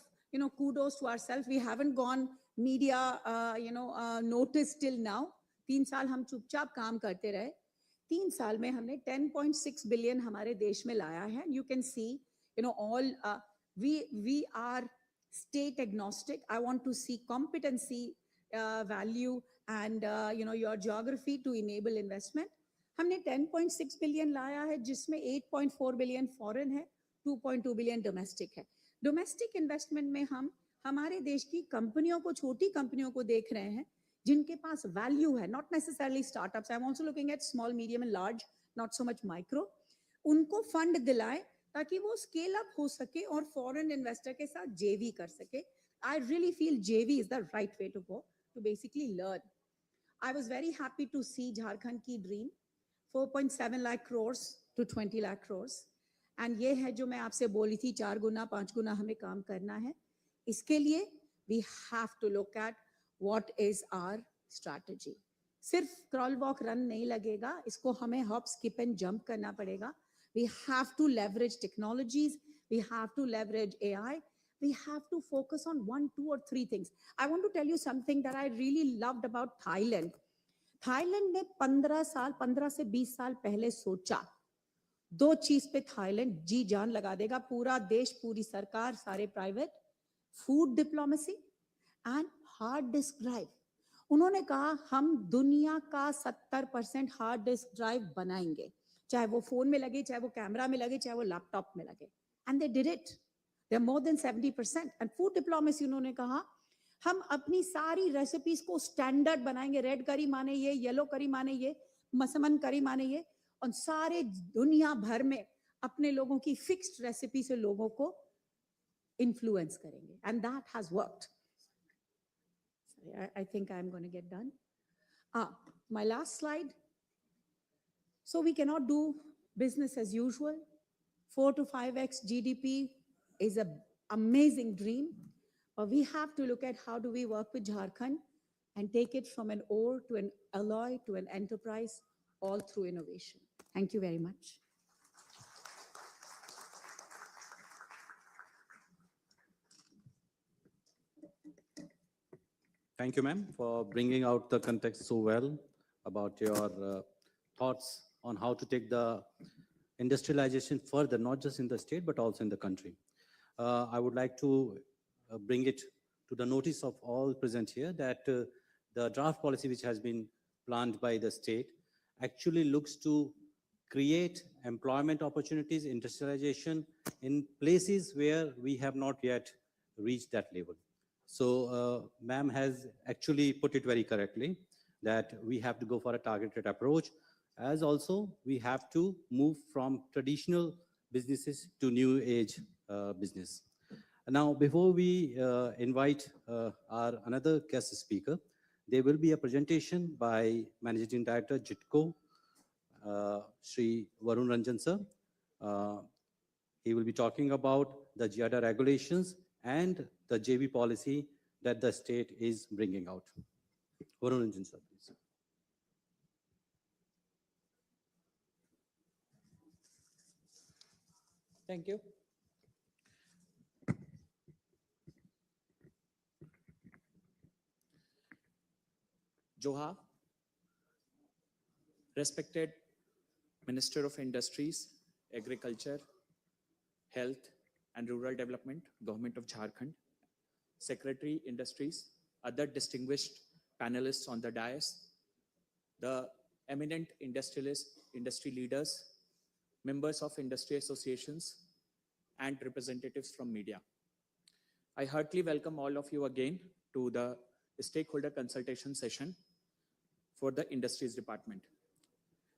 kudos to ourselves. We haven't gone media notice till now. 3 साल हम चुपचाप काम करते रहे। 3 साल में हमने 10.6 billion हमारे देश में लाया है। You can see all we are state agnostic. I want to see competency, value and your geography to enable investment. हमने 10.6 बिलियन लाया है, जिसमें 8.4 बिलियन फॉरेन है, 2.2 बिलियन डोमेस्टिक है। डोमेस्टिक इन्वेस्टमेंट में हम हमारे देश की कंपनियों को, छोटी कंपनियों को देख रहे हैं जिनके पास वैल्यू है, not necessarily startups. I am also looking at small, medium and large, not so much micro. उनको फंड दिलाएं ताकि वो स्केल अप हो सके और फॉरेन इन्वेस्टर के साथ जेवी कर सके। I really feel JV is the right way to go to basically learn. I was very happy to see Jharkhand ki dream 4.7 lakh crores to 20 lakh crores. And ये है जो मैं आपसे बोली थी, 4 गुना 5 गुना हमें काम करना है। इसके लिए we have to look at what is our strategy. सिर्फ क्रॉल वॉक रन नहीं लगेगा, इसको हमें हॉप स्किप एंड जंप करना पड़ेगा। We have to leverage technologies, we have to leverage AI, we have to focus on 1, 2 or 3 things. I want to tell you something that I really loved about Thailand. Thailand ने 15 से 20 साल पहले सोचा, 2 चीज पे Thailand जी जान लगा देगा, पूरा देश, पूरी सरकार, सारे private, food diplomacy and hard disk drive. उन्होंने कहा हम दुनिया का 70% हार्ड डिस्क ड्राइव बनाएंगे, चाहे वो फोन में लगे, चाहे वो कैमरा में लगे, चाहे वो लैपटॉप में लगे, and they did it. They're more than 70%. And food diplomacy, उन्होंने कहा हम अपनी सारी रेसिपीज को स्टैंडर्ड बनाएंगे, रेड करी माने ये, येलो करी माने ये, मसमन करी माने ये, और सारे दुनिया भर में अपने लोगों की फिक्स्ड रेसिपी से लोगों को इन्फ्लुएंस करेंगे, and that has worked. I think I'm going to get done. My last slide. So we cannot do business as usual. 4 to 5x GDP is an amazing dream. But we have to look at how do we work with Jharkhand and take it from an ore to an alloy to an enterprise, all through innovation. Thank you very much. Thank you, ma'am, for bringing out the context so well about your thoughts on how to take the industrialization further, not just in the state, but also in the country. I would like to bring it to the notice of all present here that the draft policy which has been planned by the state actually looks to create employment opportunities, industrialization in places where we have not yet reached that level. So ma'am has actually put it very correctly that we have to go for a targeted approach, as also we have to move from traditional businesses to new age business. Now, before we invite our another guest speaker, there will be a presentation by Managing Director JITCO, Shri Varun Ranjan sir. He will be talking about the GIADA regulations and the JV policy that the state is bringing out. Varun Ranjan sir, please. Thank you. Johar, respected Minister of Industries, Agriculture, Health and Rural Development, Government of Jharkhand, Secretary Industries, other distinguished panelists on the dais, the eminent industrialists, industry leaders, members of industry associations, and representatives from media. I heartily welcome all of you again to the stakeholder consultation session for the Industries Department.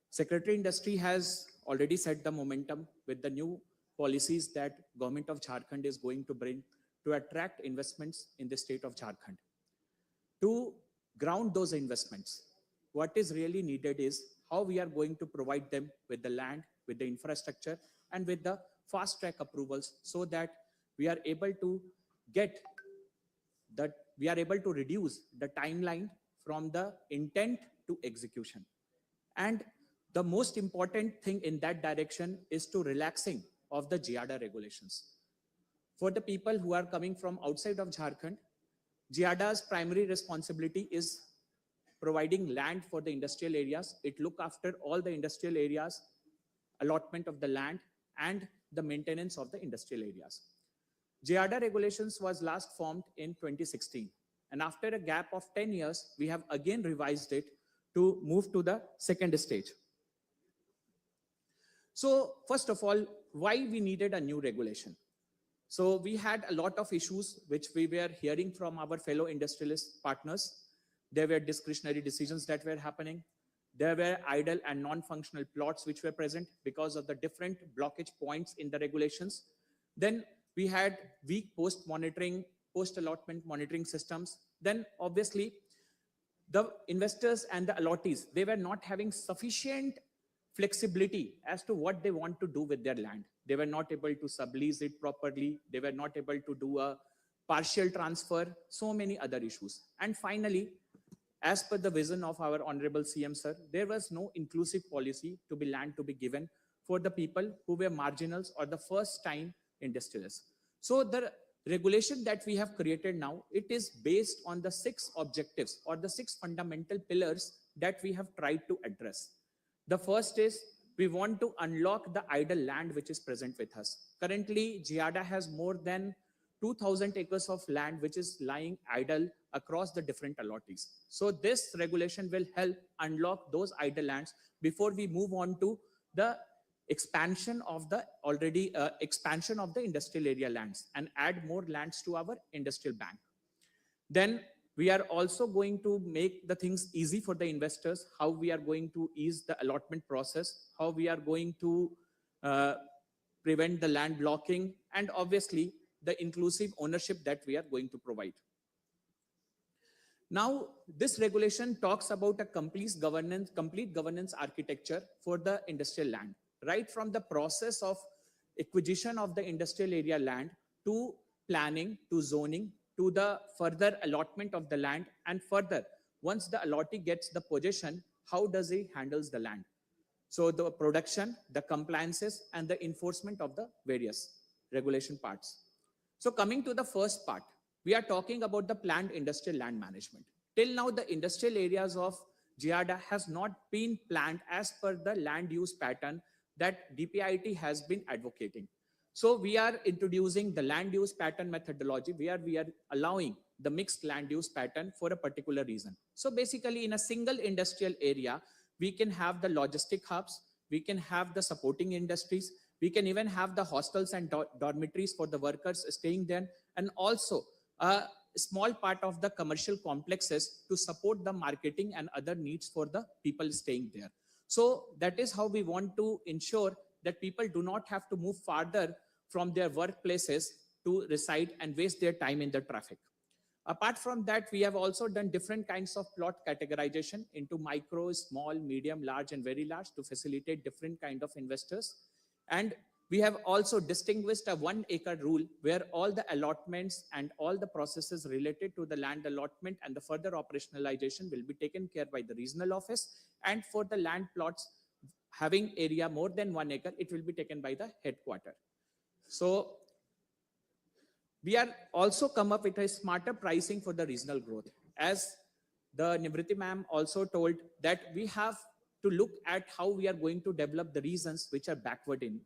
Secretary Industry has already set the momentum with the new policies that Government of Jharkhand is going to bring to attract investments in the state of Jharkhand. To ground those investments, what is really needed is how we are going to provide them with the land, with the infrastructure, and with the fast track approvals, so that we are able to reduce the timeline from the intent to execution. And the most important thing in that direction is to relaxing of the GIADA regulations. For the people who are coming from outside of Jharkhand, GIADA's primary responsibility is providing land for the industrial areas. It look after all the industrial areas, allotment of the land, and the maintenance of the industrial areas. GIADA regulations was last formed in 2016. And after a gap of 10 years, we have again revised it to move to the second stage. So first of all, why we needed a new regulation? So we had a lot of issues which we were hearing from our fellow industrialist partners. There were discretionary decisions that were happening. There were idle and non-functional plots which were present because of the different blockage points in the regulations. Then we had weak post-monitoring, post-allotment monitoring systems. Then obviously the investors and the allottees, they were not having sufficient flexibility as to what they want to do with their land. They were not able to sublease it properly. They were not able to do a partial transfer, so many other issues. And finally, as per the vision of our Honorable CM sir, there was no inclusive policy to be land to be given for the people who were marginals or the first time industrialists. So the regulation that we have created now, it is based on the 6 objectives or the 6 fundamental pillars that we have tried to address. The first is we want to unlock the idle land which is present with us. Currently, GIADA has more than 2,000 acres of land which is lying idle across the different allottees. So this regulation will help unlock those idle lands before we move on to the expansion of the expansion of the industrial area lands and add more lands to our industrial bank. Then we are also going to make the things easy for the investors, how we are going to ease the allotment process, how we are going to uh, prevent the land blocking, and obviously the inclusive ownership that we are going to provide. Now, this regulation talks about a complete governance architecture for the industrial land, right from the process of acquisition of the industrial area land to planning, to zoning, to the further allotment of the land, and further, once the allottee gets the possession, how does he handles the land? So the production, the compliances, and the enforcement of the various regulation parts. So coming to the first part, we are talking about the planned industrial land management. Till now, the industrial areas of Giada has not been planned as per the land use pattern that DPIT has been advocating. So we are introducing the land use pattern methodology where we are allowing the mixed land use pattern for a particular reason. So basically in a single industrial area, we can have the logistic hubs, we can have the supporting industries, we can even have the hostels and dormitories for the workers staying there, and also a small part of the commercial complexes to support the marketing and other needs for the people staying there. So that is how we want to ensure that people do not have to move farther from their workplaces to reside and waste their time in the traffic. Apart from that, we have also done different kinds of plot categorization into micro, small, medium, large, and very large to facilitate different kind of investors. And we have also distinguished a 1 acre rule where all the allotments and all the processes related to the land allotment and the further operationalization will be taken care by the regional office. And for the land plots having area more than 1 acre, it will be taken by the headquarter. So we are also come up with a smarter pricing for the regional growth. As the Nivriti ma'am also told that we have to look at how we are going to develop the regions which are backward in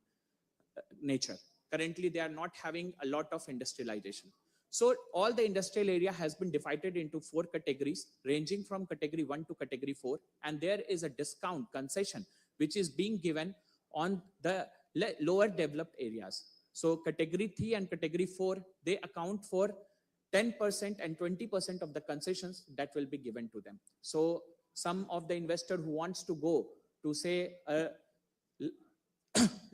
nature. Currently, they are not having a lot of industrialization. So all the industrial area has been divided into 4 categories, ranging from category 1 to category 4. And there is a discount concession, which is being given on the lower developed areas. So category 3 and category 4, they account for 10% and 20% of the concessions that will be given to them. So some of the investor who wants to go to say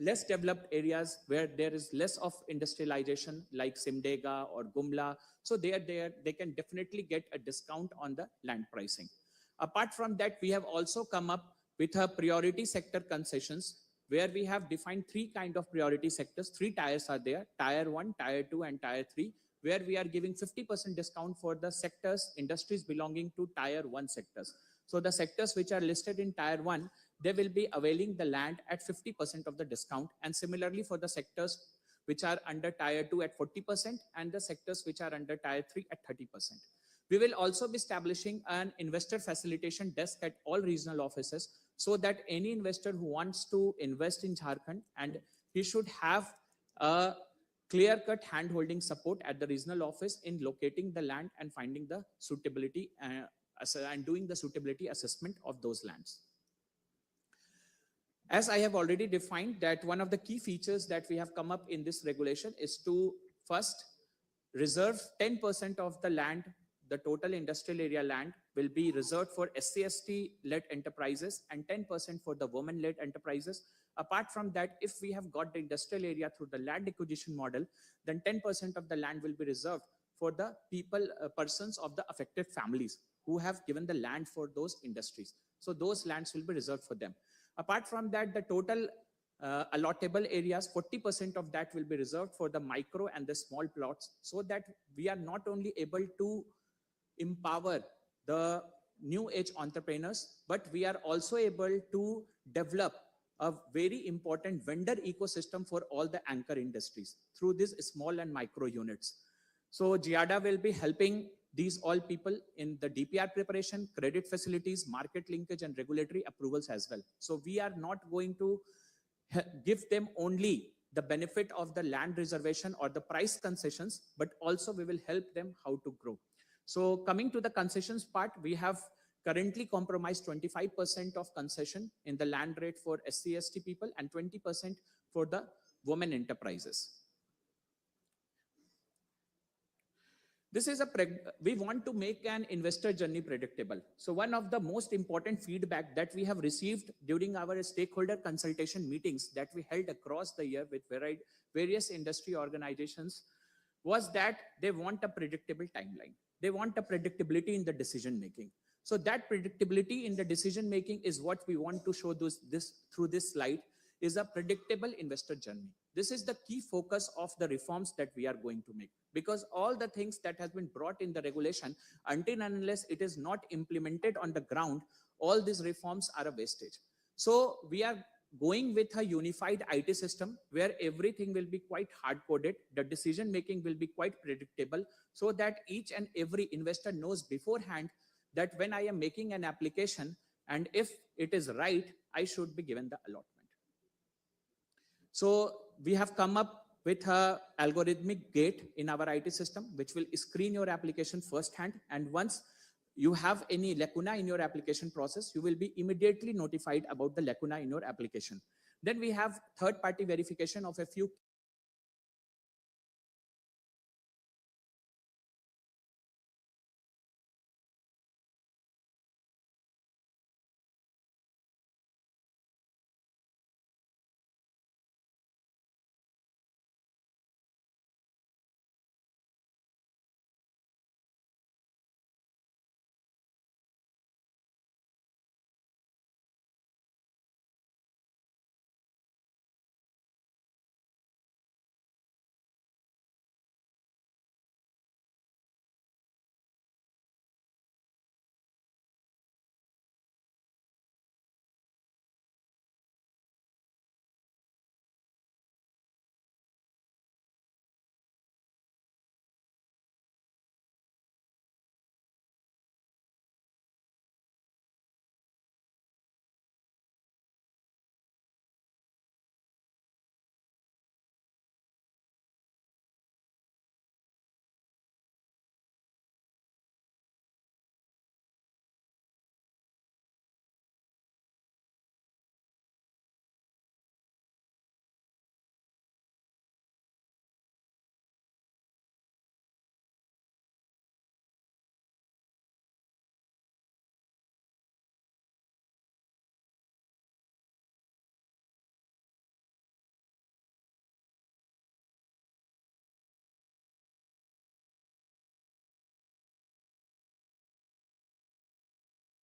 less developed areas where there is less of industrialization like Simdega or Gumla, so they can definitely get a discount on the land pricing. Apart from that, we have also come up with a priority sector concessions where we have defined 3 kind of priority sectors. 3 tiers are there, tier 1, tier 2, and tier 3, where we are giving 50% discount for the sectors, industries belonging to tier 1 sectors. So the sectors which are listed in tier 1, they will be availing the land at 50% of the discount. And similarly for the sectors which are under tier 2 at 40% and the sectors which are under tier 3 at 30%. We will also be establishing an investor facilitation desk at all regional offices so that any investor who wants to invest in Jharkhand, and he should have a clear-cut hand-holding support at the regional office in locating the land and finding the suitability and doing the suitability assessment of those lands. As I have already defined that one of the key features that we have come up in this regulation is to first reserve 10% of the land, the total industrial area land will be reserved for SC/ST led enterprises and 10% for the women led enterprises. Apart from that, if we have got the industrial area through the land acquisition model, then 10% of the land will be reserved for the persons of the affected families who have given the land for those industries. So those lands will be reserved for them. Apart from that, the total allottable areas, 40% of that will be reserved for the micro and the small plots, so that we are not only able to empower the new age entrepreneurs, but we are also able to develop a very important vendor ecosystem for all the anchor industries through these small and micro units. So Giada will be helping these all people in the DPR preparation, credit facilities, market linkage, and regulatory approvals as well. So we are not going to give them only the benefit of the land reservation or the price concessions, but also we will help them how to grow. So coming to the concessions part, we have currently compromised 25% of concession in the land rate for SC/ST people and 20% for the women enterprises. This is we want to make an investor journey predictable. So one of the most important feedback that we have received during our stakeholder consultation meetings that we held across the year with various industry organizations was that they want a predictable timeline. They want a predictability in the decision making. So that predictability in the decision making is what we want to show through this slide, is a predictable investor journey. This is the key focus of the reforms that we are going to make, because all the things that has been brought in the regulation, until and unless it is not implemented on the ground, all these reforms are a wastage. So we are going with a unified IT system where everything will be quite hard coded. The decision making will be quite predictable, so that each and every investor knows beforehand that when I am making an application, and if it is right, I should be given the allotment. So we have come up with a algorithmic gate in our IT system, which will screen your application firsthand. And once you have any lacuna in your application process, you will be immediately notified about the lacuna in your application. Then we have third-party verification of a few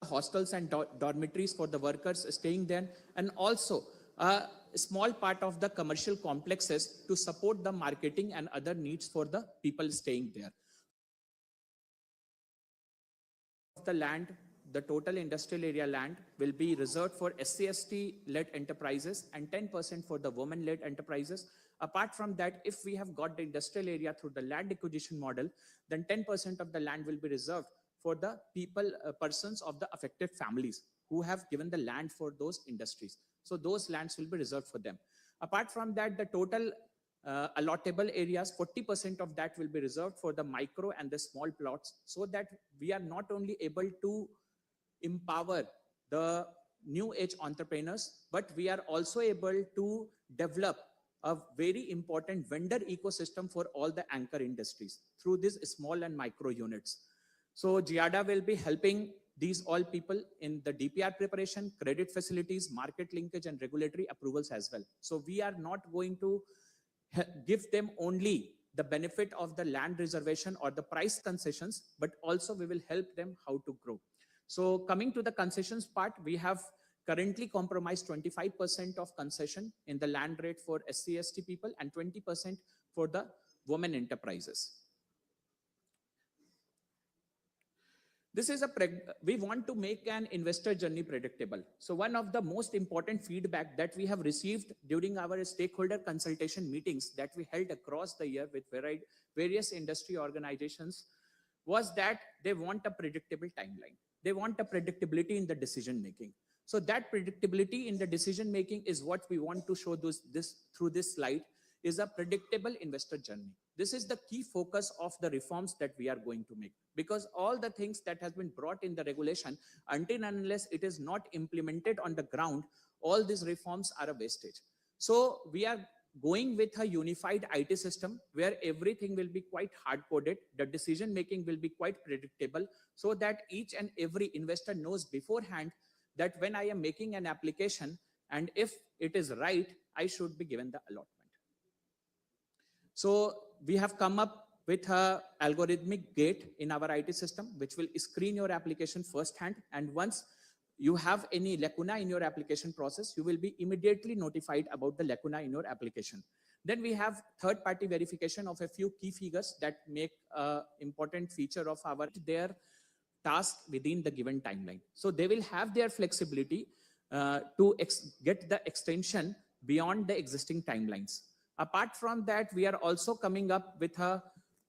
hostels and dormitories for the workers staying there, and also a small part of the commercial complexes to support the marketing and other needs for the people staying there. The land, the total industrial area land will be reserved for SC/ST led enterprises and 10% for the women led enterprises. Apart from that, if we have got the industrial area through the land acquisition model, then 10% of the land will be reserved for the persons of the affected families who have given the land for those industries. So those lands will be reserved for them. Apart from that, the total allotable areas, 40% of that will be reserved for the micro and the small plots, so that we are not only able to empower the new age entrepreneurs, but we are also able to develop a very important vendor ecosystem for all the anchor industries through these small and micro units. So GIADA will be helping these all people in the DPR preparation, credit facilities, market linkage, and regulatory approvals as well. So we are not going to give them only the benefit of the land reservation or the price concessions, but also we will help them how to grow. So coming to the concessions part, we have currently compromised 25% of concession in the land rate for SC/ST people and 20% for the women enterprises. This is we want to make an investor journey predictable. So one of the most important feedback that we have received during our stakeholder consultation meetings that we held across the year with various industry organizations was that they want a predictable timeline. They want a predictability in the decision making. So that predictability in the decision making is what we want to show through this slide, is a predictable investor journey. This is the key focus of the reforms that we are going to make, because all the things that has been brought in the regulation, until and unless it is not implemented on the ground, all these reforms are a wastage. So we are going with a unified IT system where everything will be quite hard-coded, the decision-making will be quite predictable, so that each and every investor knows beforehand that when I am making an application and if it is right, I should be given the allotment. So we have come up with a algorithmic gate in our IT system, which will screen your application firsthand. And once you have any lacuna in your application process, you will be immediately notified about the lacuna in your application. Then we have third-party verification of a few key figures that make an important feature of their task within the given timeline. So they will have their flexibility to get the extension beyond the existing timelines. Apart from that, we are also coming up with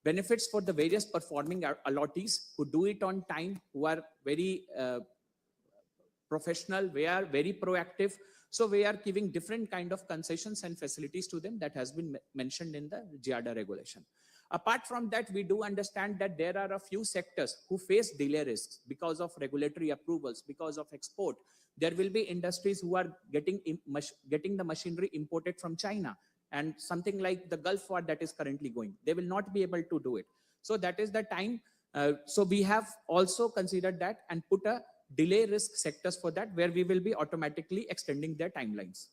benefits for the various performing allottees who do it on time, who are very professional, we are very proactive. So we are giving different kind of concessions and facilities to them that has been mentioned in the GIADA regulation. Apart from that, we do understand that there are a few sectors who face delay risks because of regulatory approvals, because of export. There will be industries who are getting the machinery imported from China, and something like the Gulf War that is currently going. They will not be able to do it. So that is the time. So we have also considered that and put a delay risk sectors for that, where we will be automatically extending their timelines.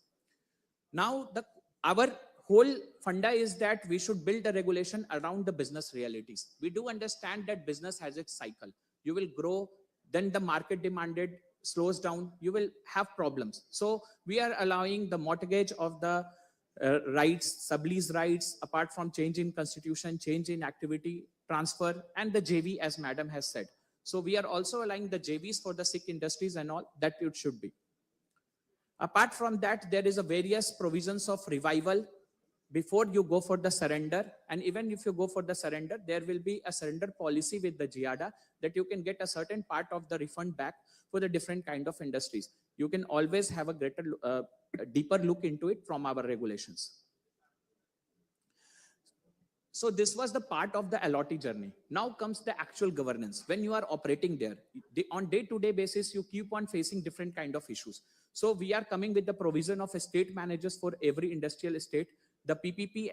Now, our whole funda is that we should build a regulation around the business realities. We do understand that business has its cycle. You will grow, then the market demanded slows down, you will have problems. So we are allowing the mortgage of the rights, sublease rights, apart from change in constitution, change in activity, transfer, and the JV, as madam has said. So we are also allowing the JVs for the SIC industries and all that it should be. Apart from that, there is a various provisions of revival before you go for the surrender. And even if you go for the surrender, there will be a surrender policy with the GIADA that you can get a certain part of the refund back for the different kind of industries. You can always have a greater, deeper look into it from our regulations. So this was the part of the allottee journey. Now comes the actual governance. When you are operating there, on day-to-day basis, you keep on facing different kind of issues. So we are coming with the provision of estate managers for every industrial estate, the PPP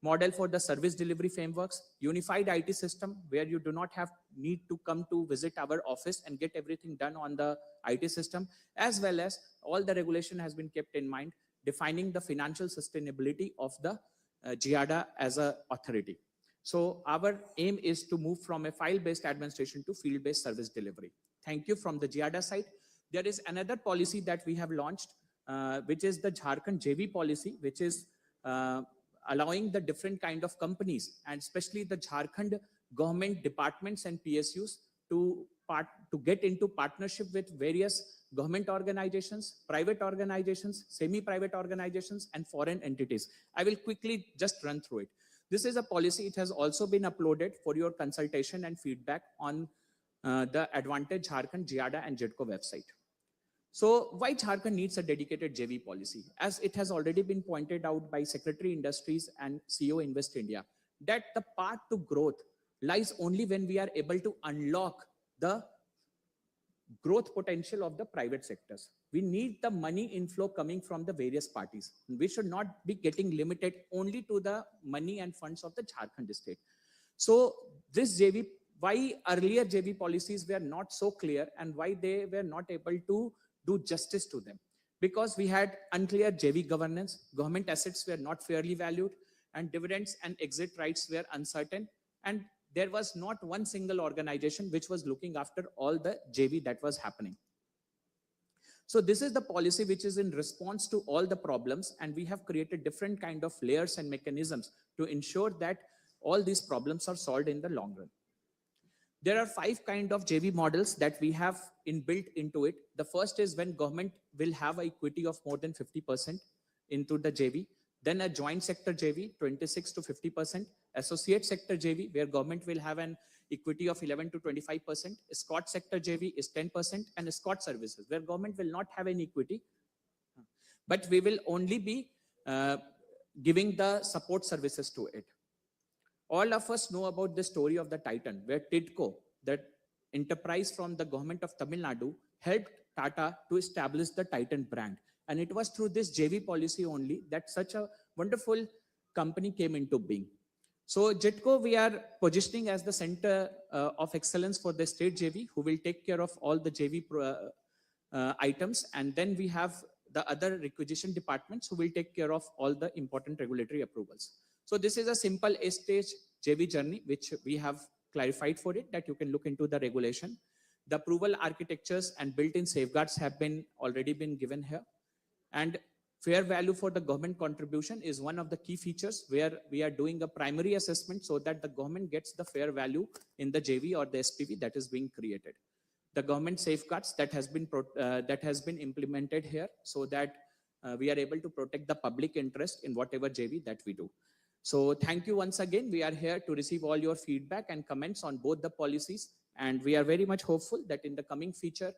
model for the service delivery frameworks, unified IT system where you do not have need to come to visit our office and get everything done on the IT system, as well as all the regulation has been kept in mind, defining the financial sustainability of the GIADA as an authority. So our aim is to move from a file-based administration to field-based service delivery. Thank you. From the GIADA side, there is another policy that we have launched, which is the Jharkhand JV policy, which is allowing the different kind of companies and especially the Jharkhand government departments and PSUs to get into partnership with various government organizations, private organizations, semi-private organizations, and foreign entities. I will quickly just run through it. This is a policy. It has also been uploaded for your consultation and feedback on the Advantage Jharkhand, GIADA, and JEDCO website. So why Jharkhand needs a dedicated JV policy? As it has already been pointed out by Secretary Industries and CEO Invest India, that the path to growth lies only when we are able to unlock the growth potential of the private sectors. We need the money inflow coming from the various parties. We should not be getting limited only to the money and funds of the Jharkhand state. So this JV, why earlier JV policies were not so clear and why they were not able to do justice to them? Because we had unclear JV governance, government assets were not fairly valued, and dividends and exit rights were uncertain, and there was not one single organization which was looking after all the JV that was happening. So this is the policy which is in response to all the problems, and we have created different kind of layers and mechanisms to ensure that all these problems are solved in the long run. There are 5 kind of JV models that we have inbuilt into it. The first is when government will have an equity of more than 50% into the JV. Then a joint sector JV, 26 to 50%. Associate sector JV, where government will have an equity of 11 to 25%. Escort sector JV is 10%. And escort services, where government will not have any equity, but we will only be giving the support services to it. All of us know about the story of the Titan, where TIDCO, that enterprise from the government of Tamil Nadu, helped Tata to establish the Titan brand. And it was through this JV policy only that such a wonderful company came into being. So JITCO, we are positioning as the center of excellence for the state JV, who will take care of all the JV items. And then we have the other requisition departments who will take care of all the important regulatory approvals. So this is a simple stage JV journey, which we have clarified for it, that you can look into the regulation. The approval architectures and built-in safeguards have already been given here. And fair value for the government contribution is one of the key features, where we are doing a primary assessment so that the government gets the fair value in the JV or the SPV that is being created. The government safeguards that has been implemented here, so that we are able to protect the public interest in whatever JV that we do. So thank you once again. We are here to receive all your feedback and comments on both the policies, and we are very much hopeful that in the coming future,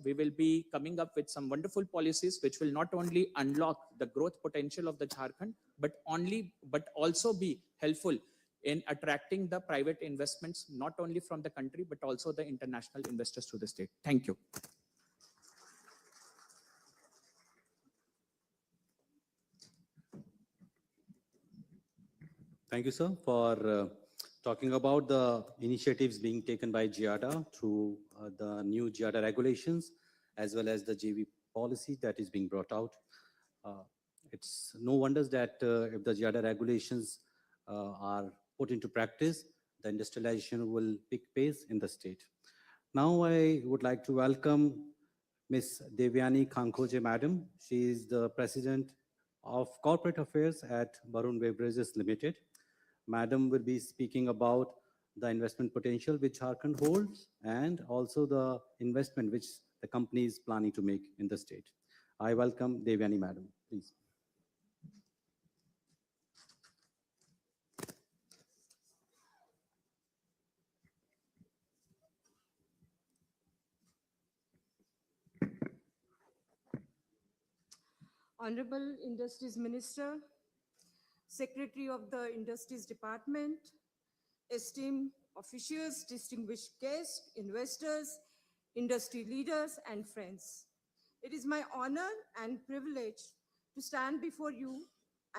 we will be coming up with some wonderful policies which will not only unlock the growth potential of the Jharkhand, but also be helpful in attracting the private investments, not only from the country, but also the international investors to the state. Thank you. Thank you, sir, for talking about the initiatives being taken by GIADA through the new GIADA regulations, as well as the JV policy that is being brought out. It's no wonders that if the GIADA regulations are put into practice, the industrialization will pick pace in the state. Now I would like to welcome Ms. Devyani Khankhoje, Madam. She is the President of Corporate Affairs at Varun Beverages Limited. Madam will be speaking about the investment potential which Jharkhand holds, and also the investment which the company is planning to make in the state. I welcome Devyani, Madam, please. Honorable Industries Minister, Secretary of the Industries Department, esteemed officials, distinguished guests, investors, industry leaders, and friends. It is my honor and privilege to stand before you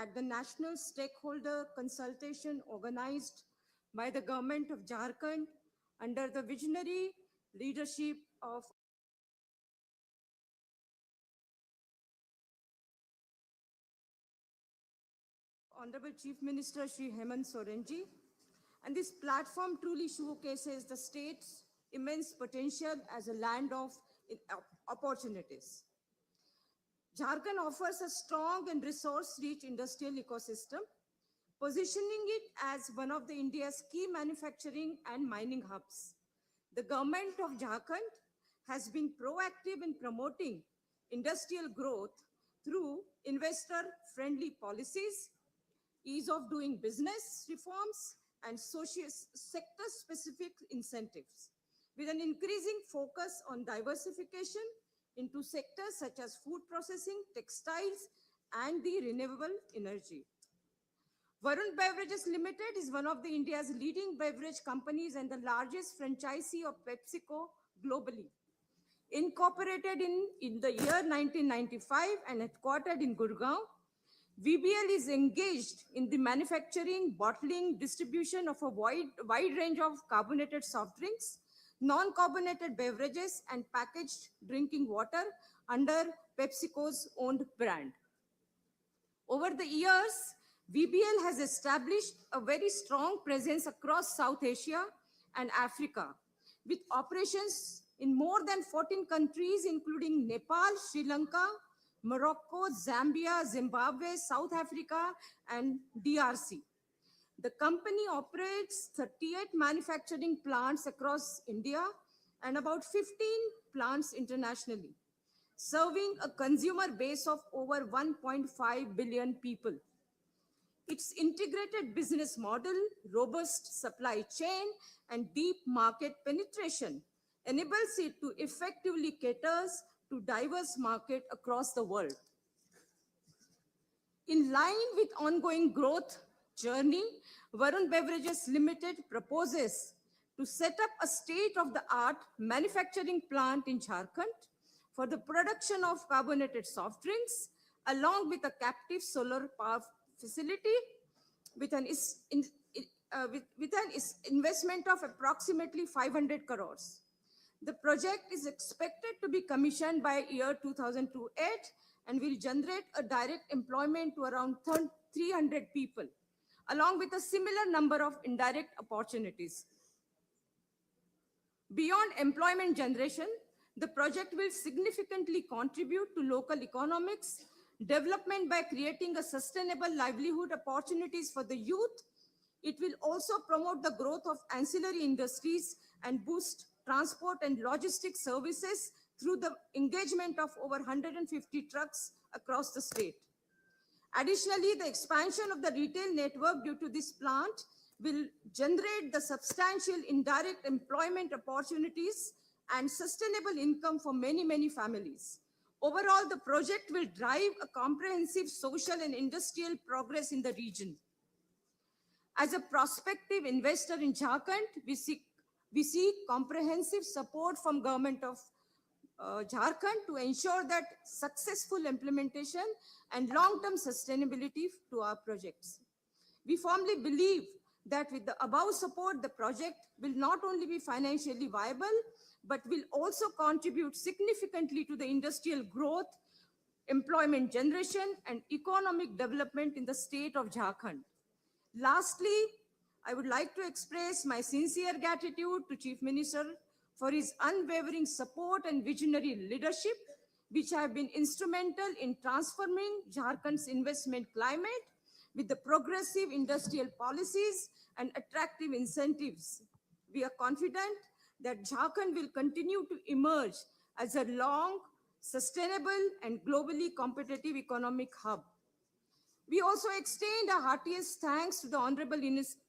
at the National Stakeholder Consultation organized by the Government of Jharkhand under the visionary leadership of Honorable Chief Minister Shri Hemant Soren ji. And this platform truly showcases the state's immense potential as a land of opportunities. Jharkhand offers a strong and resource-rich industrial ecosystem, positioning it as one of the India's key manufacturing and mining hubs. The government of Jharkhand has been proactive in promoting industrial growth through investor-friendly policies, ease of doing business reforms, and sector-specific incentives, with an increasing focus on diversification into sectors such as food processing, textiles, and the renewable energy. Varun Beverages Limited is one of India's leading beverage companies and the largest franchisee of PepsiCo globally. Incorporated in the year 1995 and headquartered in Gurgaon, VBL is engaged in the manufacturing, bottling, distribution of a wide range of carbonated soft drinks, non-carbonated beverages, and packaged drinking water under PepsiCo's owned brand. Over the years, VBL has established a very strong presence across South Asia and Africa, with operations in more than 14 countries, including Nepal, Sri Lanka, Morocco, Zambia, Zimbabwe, South Africa, and DRC. The company operates 38 manufacturing plants across India and about 15 plants internationally, serving a consumer base of over 1.5 billion people. Its integrated business model, robust supply chain, and deep market penetration enables it to effectively cater to diverse markets across the world. In line with ongoing growth journey, Varun Beverages Limited proposes to set up a state-of-the-art manufacturing plant in Jharkhand for the production of carbonated soft drinks along with a captive solar power facility with an investment of approximately 500 crores. The project is expected to be commissioned by year 2028 and will generate a direct employment to around 300 people, along with a similar number of indirect opportunities. Beyond employment generation, the project will significantly contribute to local economics development by creating a sustainable livelihood opportunities for the youth. It will also promote the growth of ancillary industries and boost transport and logistics services through the engagement of over 150 trucks across the state. Additionally, the expansion of the retail network due to this plant will generate the substantial indirect employment opportunities and sustainable income for many, many families. Overall, the project will drive a comprehensive social and industrial progress in the region. As a prospective investor in Jharkhand, we seek comprehensive support from government of Jharkhand to ensure that successful implementation and long-term sustainability to our projects. We firmly believe that with the above support, the project will not only be financially viable, but will also contribute significantly to the industrial growth, employment generation, and economic development in the state of Jharkhand. Lastly, I would like to express my sincere gratitude to Chief Minister for his unwavering support and visionary leadership, which have been instrumental in transforming Jharkhand's investment climate with the progressive industrial policies and attractive incentives. We are confident that Jharkhand will continue to emerge as a long, sustainable, and globally competitive economic hub. We also extend our heartiest thanks to the Honorable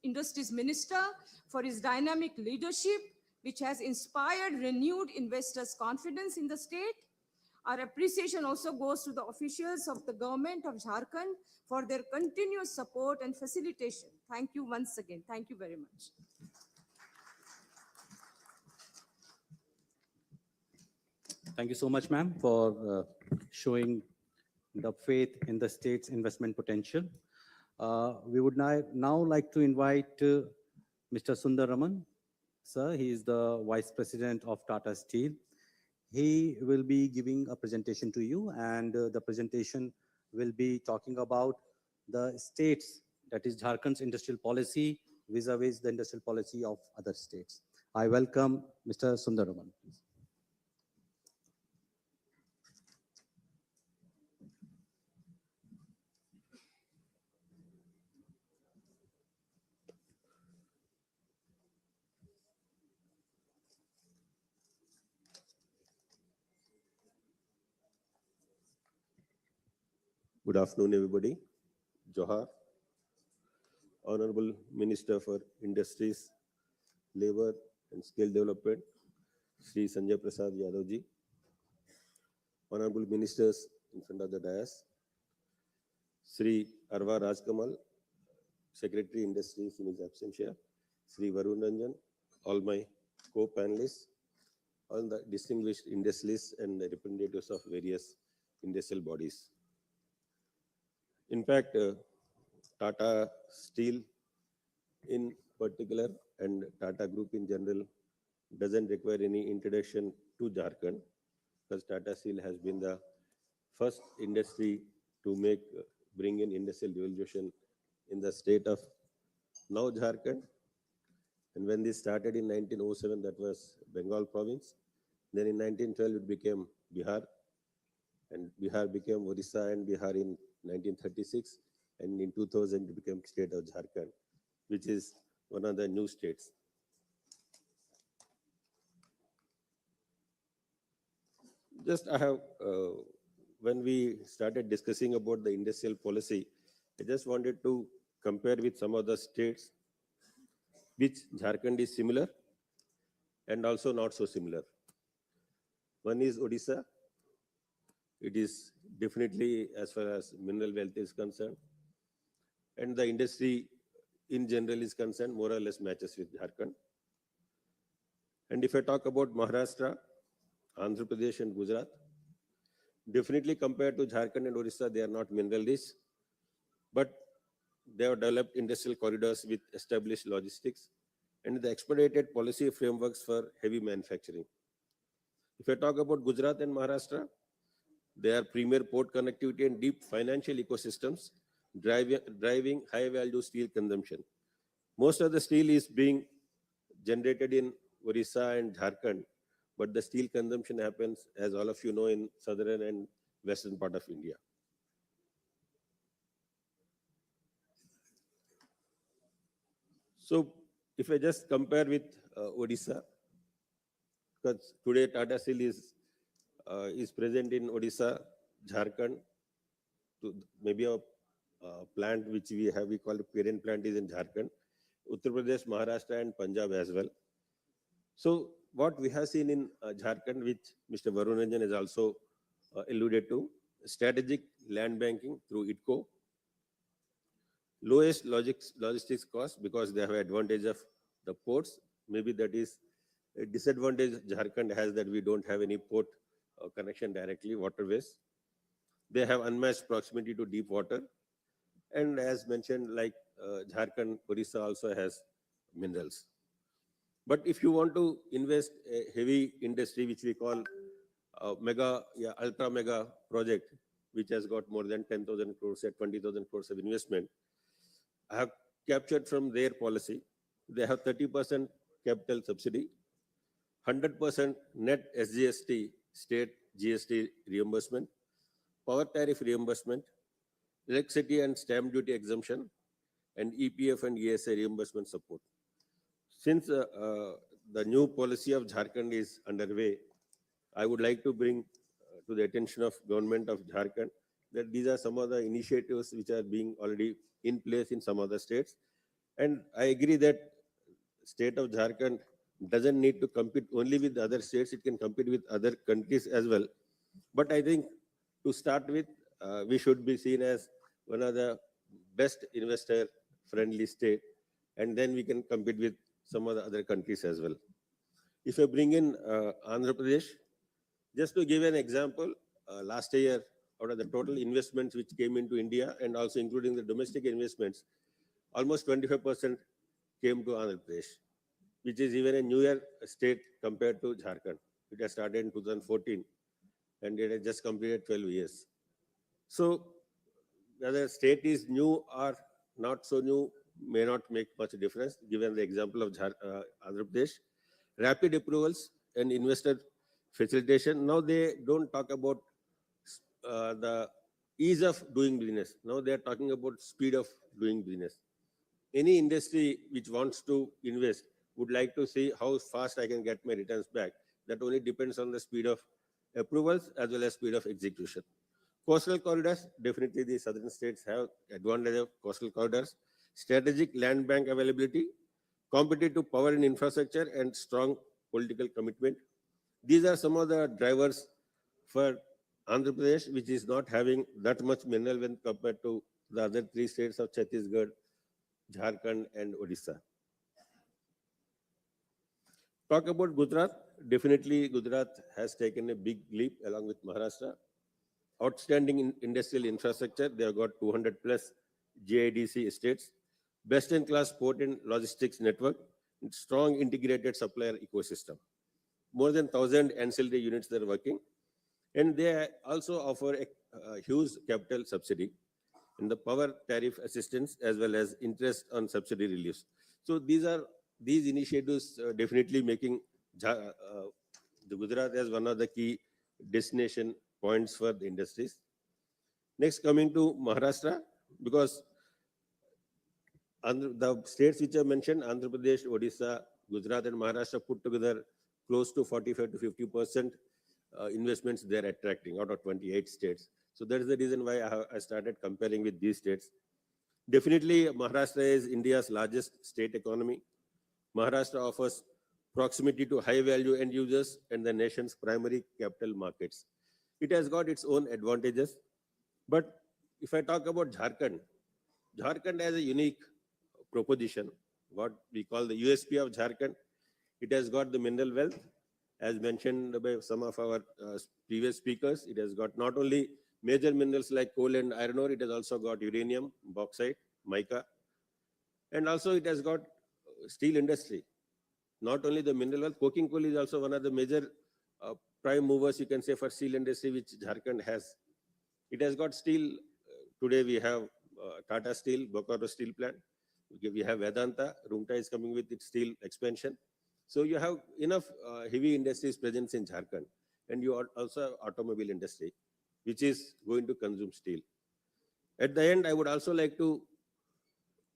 Industries Minister for his dynamic leadership, which has inspired renewed investors' confidence in the state. Our appreciation also goes to the officials of the government of Jharkhand for their continuous support and facilitation. Thank you once again. Thank you very much. Thank you so much, ma'am, for showing the faith in the state's investment potential. We would now like to invite Mr. Sundaraman. Sir, he is the Vice President of Tata Steel. He will be giving a presentation to you, and the presentation will be talking about the states, that is Jharkhand's industrial policy vis-a-vis the industrial policy of other states. I welcome Mr. Sundaraman. Please. Good afternoon, everybody. Johar, Honorable Minister for Industries, Labor and Skill Development, Sri Sanjay Prasad Yadav ji, Honorable Ministers in front of the dais, Sri Arva Rajkamal, Secretary Industries in his absentia, Sri Varun Ranjan, all my co-panelists, all the distinguished industrialists and the representatives of various industrial bodies. In fact, Tata Steel in particular and Tata Group in general doesn't require any introduction to Jharkhand, because Tata Steel has been the first industry to bring in industrial revolution in the state of now Jharkhand. And when this started in 1907, that was Bengal province. Then in 1912, it became Bihar, and Bihar became Odisha and Bihar in 1936, and in 2000 it became state of Jharkhand, which is one of the new states. Just I have, when we started discussing about the industrial policy, I just wanted to compare with some of the states which Jharkhand is similar and also not so similar. One is Odisha. It is definitely, as far as mineral wealth is concerned, and the industry in general is concerned, more or less matches with Jharkhand. And if I talk about Maharashtra, Andhra Pradesh and Gujarat, Definitely compared to Jharkhand and Orissa, they are not mineral rich, but they have developed industrial corridors with established logistics and the expedited policy frameworks for heavy manufacturing. If I talk about Gujarat and Maharashtra, they are premier port connectivity and deep financial ecosystems, driving high value steel consumption. Most of the steel is being generated in Orissa and Jharkhand, but the steel consumption happens, as all of you know, in southern and western part of India. So if I just compare with Odisha, because today Tata Steel is present in Odisha, Jharkhand, to maybe a plant which we call a parent plant is in Jharkhand, Uttar Pradesh, Maharashtra, and Punjab as well. So what we have seen in Jharkhand, which Mr. Varun Ranjan has also alluded to, strategic land banking through ITCO, lowest logistics cost because they have advantage of the ports. Maybe that is a disadvantage Jharkhand has, that we don't have any port connection directly, waterways. They have unmatched proximity to deep water. And as mentioned, like Jharkhand, Orissa also has minerals. But if you want to invest a heavy industry, which we call ultra mega project, which has got more than 10,000 crores at 20,000 crores of investment, I have captured from their policy. They have 30% capital subsidy, 100% net SGST, state GST reimbursement, power tariff reimbursement, electricity and stamp duty exemption, and EPF and ESA reimbursement support. Since the new policy of Jharkhand is underway, I would like to bring to the attention of government of Jharkhand that these are some of the initiatives which are being already in place in some other states. And I agree that state of Jharkhand doesn't need to compete only with other states, it can compete with other countries as well. But I think to start with, we should be seen as one of the best investor friendly state, and then we can compete with some of the other countries as well. If I bring in Andhra Pradesh, just to give an example, last year, out of the total investments which came into India and also including the domestic investments, almost 25% came to Andhra Pradesh, which is even a newer state compared to Jharkhand. It has started in 2014 and it has just completed 12 years. So whether state is new or not so new may not make much difference, given the example of Andhra Pradesh. Rapid approvals and investor facilitation. Now they don't talk about the ease of doing business. Now they are talking about speed of doing business. Any industry which wants to invest would like to see how fast I can get my returns back. That only depends on the speed of approvals as well as speed of execution. Coastal corridors, definitely the southern states have advantage of coastal corridors. Strategic land bank availability, competitive power and infrastructure, and strong political commitment. These are some of the drivers for Andhra Pradesh, which is not having that much mineral when compared to the other three states of Chhattisgarh, Jharkhand, and Odisha. Talk about Gujarat. Definitely, Gujarat has taken a big leap along with Maharashtra. Outstanding industrial infrastructure. They have got 200 plus GIDC estates, best-in-class port and logistics network, and strong integrated supplier ecosystem. More than 1,000 ancillary units that are working. And they also offer a huge capital subsidy and the power tariff assistance as well as interest on subsidy reliefs. So these initiatives definitely making the Gujarat as one of the key destination points for the industries. Next, coming to Maharashtra, because the states which I mentioned, Andhra Pradesh, Odisha, Gujarat, and Maharashtra put together close to 45 to 50% investments they're attracting out of 28 states. So that is the reason why I started comparing with these states. Definitely, Maharashtra is India's largest state economy. Maharashtra offers proximity to high-value end users and the nation's primary capital markets. It has got its own advantages. But if I talk about Jharkhand, Jharkhand has a unique proposition, what we call the USP of Jharkhand. It has got the mineral wealth As mentioned by some of our previous speakers, it has got not only major minerals like coal and iron ore, it has also got uranium, bauxite, mica, and also it has got steel industry. Not only the mineral wealth, coking coal is also one of the major prime movers, you can say, for steel industry, which Jharkhand has. It has got steel. Today we have Tata Steel, Bokaro Steel Plant. We have Vedanta. Rungta is coming with its steel expansion. So you have enough heavy industries presence in Jharkhand. And you also have automobile industry, which is going to consume steel. At the end, I would also like to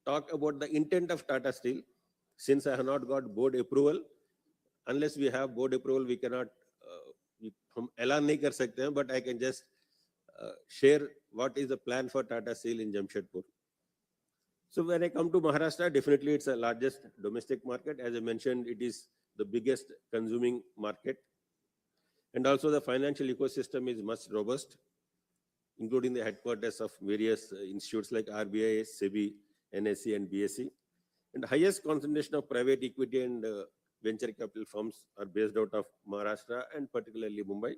talk about the intent of Tata Steel. Since I have not got board approval, unless we have board approval, we cannot हम ऐलान नहीं कर सकते हैं, but I can just share what is the plan for Tata Steel in Jamshedpur. So when I come to Maharashtra, definitely it's the largest domestic market. As I mentioned, it is the biggest consuming market. And also the financial ecosystem is much robust, including the headquarters of various institutes like RBI, SEBI, NSE and BSE. And the highest concentration of private equity and venture capital firms are based out of Maharashtra and particularly Mumbai.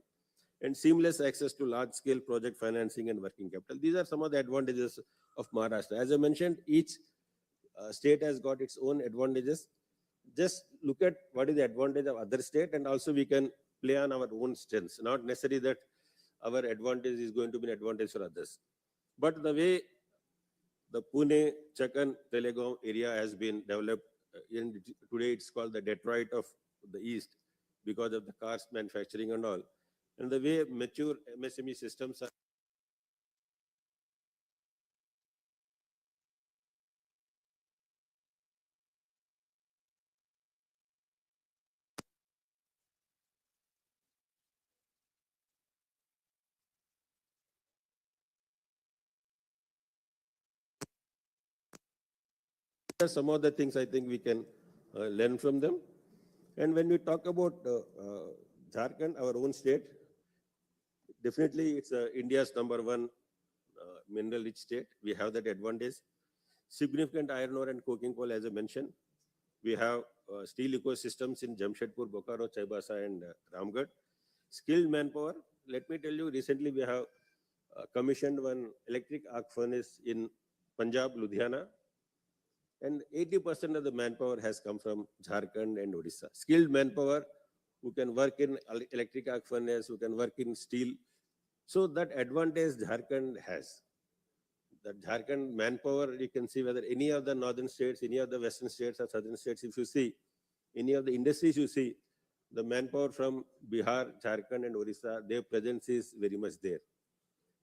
And seamless access to large-scale project financing and working capital. These are some of the advantages of Maharashtra. As I mentioned, each state has got its own advantages. Just look at what is the advantage of other state, and also we can play on our own strengths. Not necessarily that our advantage is going to be an advantage for others. But the way the Pune, Chakan, Telegaon area has been developed, today it's called the Detroit of the East because of the cars manufacturing and all. And the way mature MSME systems are some of the things I think we can learn from them. And when we talk about Jharkhand, our own state, definitely it's India's #1 mineral-rich state. We have that advantage. Significant iron ore and coking coal, as I mentioned. We have steel ecosystems in Jamshedpur, Bokaro, Chaibasa, and Ramgarh. Skilled manpower. Let me tell you, recently we have commissioned one electric arc furnace in Punjab, Ludhiana. And 80% of the manpower has come from Jharkhand and Odisha. Skilled manpower who can work in electric arc furnace, who can work in steel. So that advantage Jharkhand has. That Jharkhand manpower, you can see whether any of the northern states, any of the western states or southern states, if you see, any of the industries you see, the manpower from Bihar, Jharkhand and Odisha, their presence is very much there.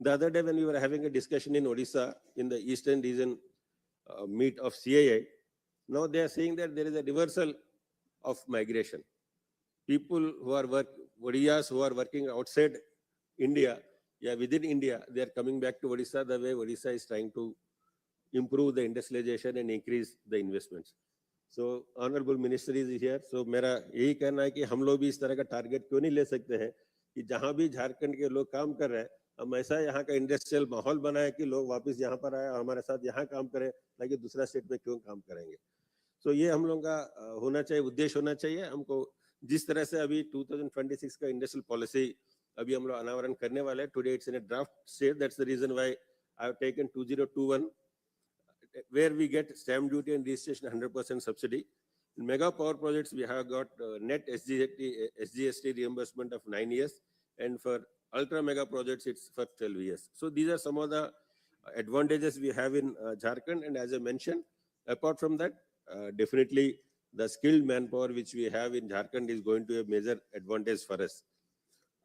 The other day when we were having a discussion in Odisha, in the eastern region meet of CII, now they are saying that there is a reversal of migration. People who are Odiyas who are working outside India, within India, they are coming back to Odisha the way Odisha is trying to improve the industrialization and increase the investments. So Honorable Minister is here. So मेरा यही कहना है कि हम लोग भी इस तरह का टारगेट क्यों नहीं ले सकते हैं कि जहाँ भी झारखंड के लोग काम कर रहे हैं, हम ऐसा यहाँ का इंडस्ट्रियल माहौल बनाए कि लोग वापस यहाँ पर आए और हमारे साथ यहाँ काम करें, ना कि दूसरा स्टेट में क्यों काम करेंगे. So ये हम लोगों का होना चाहिए, उद्देश्य होना चाहिए. हमको जिस तरह से अभी 2026 का इंडस्ट्रियल पॉलिसी अभी हम लोग अनावरण करने वाले हैं, today it's in a draft stage. That's the reason why I have taken 2021 where we get stamp duty and registration 100% subsidy. In mega power projects, we have got net SGST reimbursement of 9 years, and for ultra mega projects, it's for 12 years. So these are some of the advantages we have in Jharkhand. And as I mentioned, apart from that, definitely the skilled manpower which we have in Jharkhand is going to be a major advantage for us.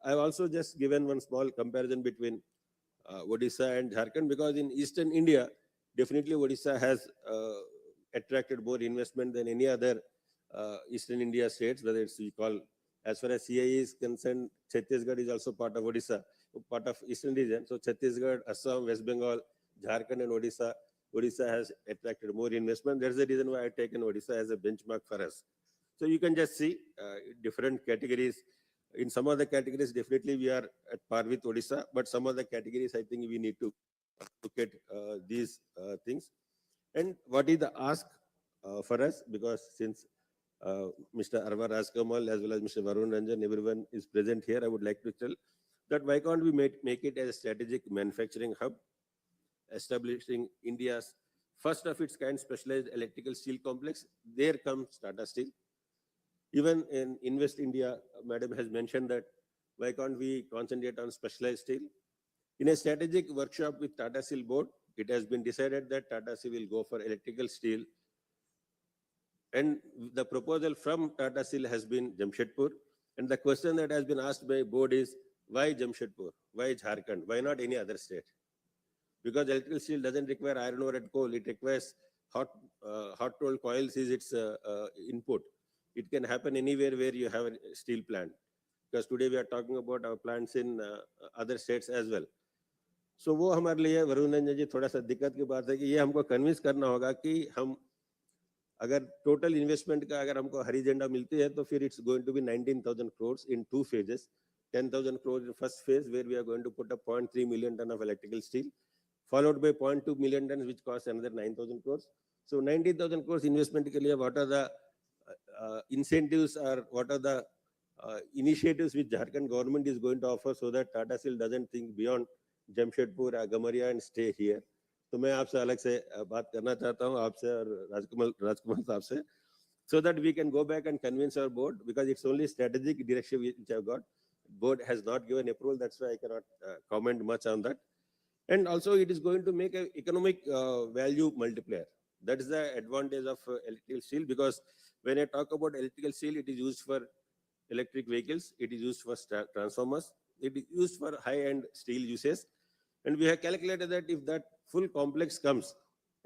I've also just given one small comparison between Odisha and Jharkhand, because in eastern India, definitely Odisha has attracted more investment than any other eastern India states, whether it's we call, as far as CIE is concerned, Chhattisgarh is also part of Odisha, part of eastern region. So Chhattisgarh, Assam, West Bengal, Jharkhand and Odisha has attracted more investment. That's the reason why I've taken Odisha as a benchmark for us. So you can just see different categories. In some of the categories, definitely we are at par with Odisha, but some of the categories, I think we need to look at these things. And what is the ask for us? Because since Mr. Arva Rajkamal as well as Mr. Varun Ranjan, everyone is present here. I would like to tell that why can't we make it as a strategic manufacturing hub, establishing India's first of its kind specialized electrical steel complex. There comes Tata Steel. Even in Invest India, Madam has mentioned that why can't we concentrate on specialized steel? In a strategic workshop with Tata Steel board, it has been decided that Tata Steel will go for electrical steel. And the proposal from Tata Steel has been Jamshedpur. And the question that has been asked by board is, why Jamshedpur? Why Jharkhand? Why not any other state? Because electrical steel doesn't require iron ore and coal. It requires hot rolled coils is its input. It can happen anywhere where you have a steel plant. Because today we are talking about our plants in other states as well. So वो हमारे लिए वरुण रंजन जी थोड़ा सा दिक्कत की बात है कि ये हमको कन्विंस करना होगा कि हम अगर टोटल इन्वेस्टमेंट का अगर हमको हरी झंडा मिलती है तो फिर it's going to be 19,000 crores in 2 phases. 10,000 crores in first phase where we are going to put up 0.3 million ton of electrical steel, followed by 0.2 million tons which costs another 9,000 crores. So 19,000 crores investment के लिए what are the incentives or what are the initiatives which Jharkhand government is going to offer so that Tata Steel doesn't think beyond Jamshedpur, Gamaria and stay here. तो मैं आपसे अलग से बात करना चाहता हूँ आपसे और राजकुमार साहब से, so that we can go back and convince our board, because it's only strategic direction which I've got. Board has not given approval, that's why I cannot comment much on that. And also it is going to make an economic value multiplier. That is the advantage of electrical steel, because when I talk about electrical steel, it is used for electric vehicles, it is used for transformers, it is used for high-end steel uses. And we have calculated that if that full complex comes,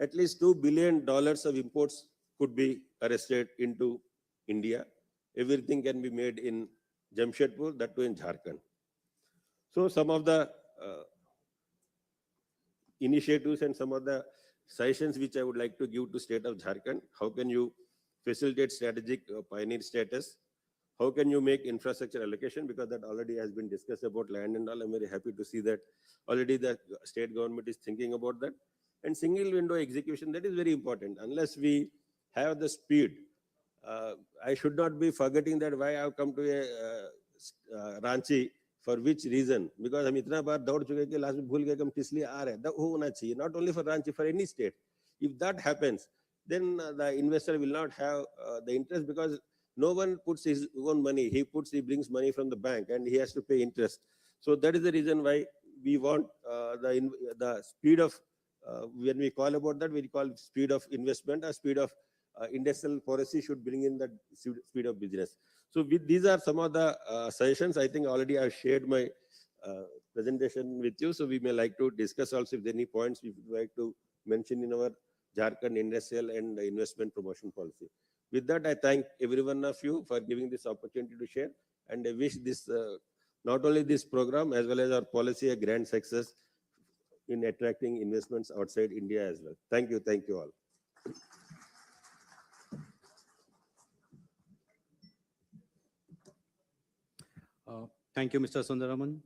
at least $2 billion of imports could be arrested into India. Everything can be made in Jamshedpur, that too in Jharkhand. So some of the initiatives and some of the suggestions which I would like to give to state of Jharkhand. How can you facilitate strategic pioneer status? How can you make infrastructure allocation? Because that already has been discussed about land and all. I'm very happy to see that already the state government is thinking about that. And single window execution, that is very important. Unless we have the speed, I should not be forgetting that why I have come to a Ranchi, for which reason. Because हम इतना बार दौड़ चुके कि last में भूल गए कि हम किस लिए आ रहे हैं. वो होना चाहिए. Not only for Ranchi, for any state. If that happens, then the investor will not have the interest, because no one puts his own money. He brings money from the bank and he has to pay interest. So that is the reason why we want the speed of, when we call about that, we call speed of investment or speed of industrial policy should bring in the speed of business. So these are some of the suggestions. I think already I've shared my presentation with you. So we may like to discuss also if there are any points we would like to mention in our Jharkhand industrial and investment promotion policy. With that, I thank every one of you for giving this opportunity to share, and I wish this not only this program as well as our policy a grand success in attracting investments outside India as well. Thank you all. Thank you, Mr. Sundaraman,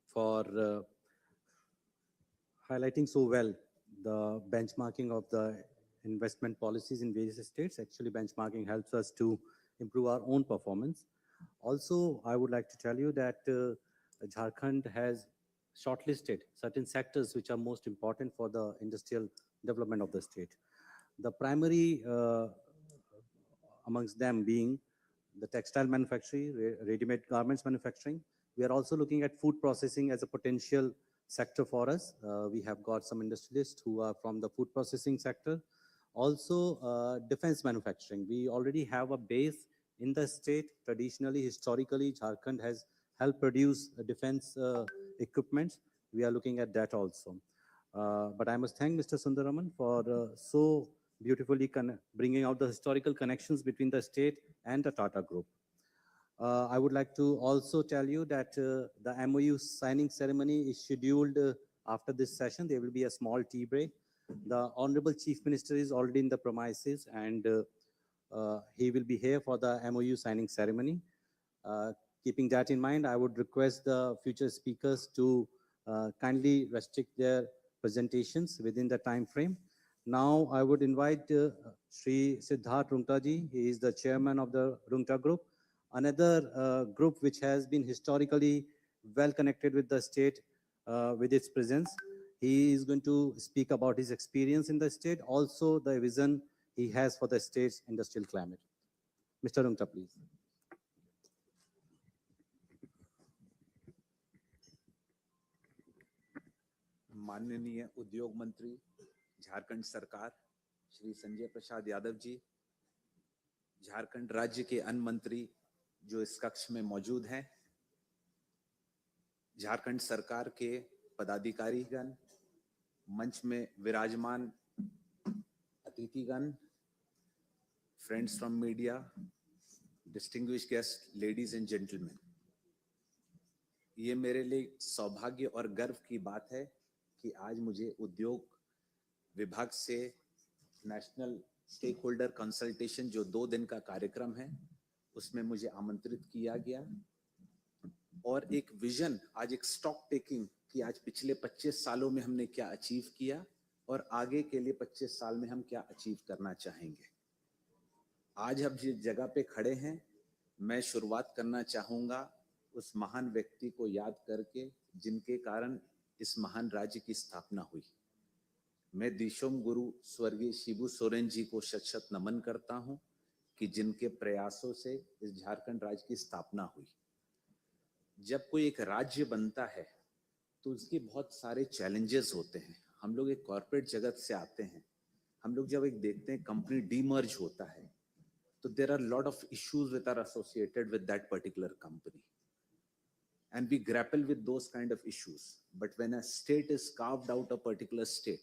for highlighting so well the benchmarking of the investment policies in various states. Actually, benchmarking helps us to improve our own performance. Also, I would like to tell you that Jharkhand has shortlisted certain sectors which are most important for the industrial development of the state. The primary amongst them being the textile manufacturing, ready-made garments manufacturing. We are also looking at food processing as a potential sector for us. We have got some industrialists who are from the food processing sector. Also, defense manufacturing. We already have a base in the state. Traditionally, historically, Jharkhand has helped produce defense equipment. We are looking at that also. But I must thank Mr. Sundaraman for so beautifully bringing out the historical connections between the state and the Tata Group. I would like to also tell you that the MOU signing ceremony is scheduled after this session. There will be a small tea break. The Honorable Chief Minister is already in the premises, and he will be here for the MOU signing ceremony. Keeping that in mind, I would request the future speakers to kindly restrict their presentations within the time frame. Now I would invite Sri Siddharth Rungta-ji. He is the chairman of the Rungta Group, another group which has been historically well connected with the state with its presence. He is going to speak about his experience in the state, also the vision he has for the state's industrial climate. Mr. Rungta, please. माननीय उद्योग मंत्री झारखंड सरकार श्री संजय प्रसाद यादव जी, झारखंड राज्य के अन्य मंत्री जो इस कक्ष में मौजूद हैं, झारखंड सरकार के पदाधिकारीगण, मंच में विराजमान अतिथिगण, friends from media, distinguished guest, ladies and gentleman, ये मेरे लिए सौभाग्य और गर्व की बात है कि आज मुझे उद्योग विभाग से नेशनल स्टेक होल्डर कंसल्टेशन जो 2 दिन का कार्यक्रम है उसमें मुझे आमंत्रित किया गया और एक विजन, आज एक स्टॉक टेकिंग कि आज पिछले 25 सालों में हमने क्या अचीव किया और आगे के लिए 25 साल में हम क्या अचीव करना चाहेंगे। आज हम जिस जगह पे खड़े हैं, मैं शुरुआत करना चाहूंगा उस महान व्यक्ति को याद करके जिनके कारण इस महान राज्य की स्थापना हुई। मैं दिशोम गुरु स्वर्गीय शिबू सोरेन जी को शत शत नमन करता हूं कि जिनके प्रयासों से इस झारखंड राज्य की स्थापना हुई। जब कोई एक राज्य बनता है तो उसके बहुत सारे चैलेंजेस होते हैं। हम लोग एक कॉर्पोरेट जगत से आते हैं, हम लोग जब एक देखते हैं कंपनी डीमर्ज होता है तो there are lot of issues which are associated with that particular company and we grapple with those kind of issues. But when a state is carved out, a particular state,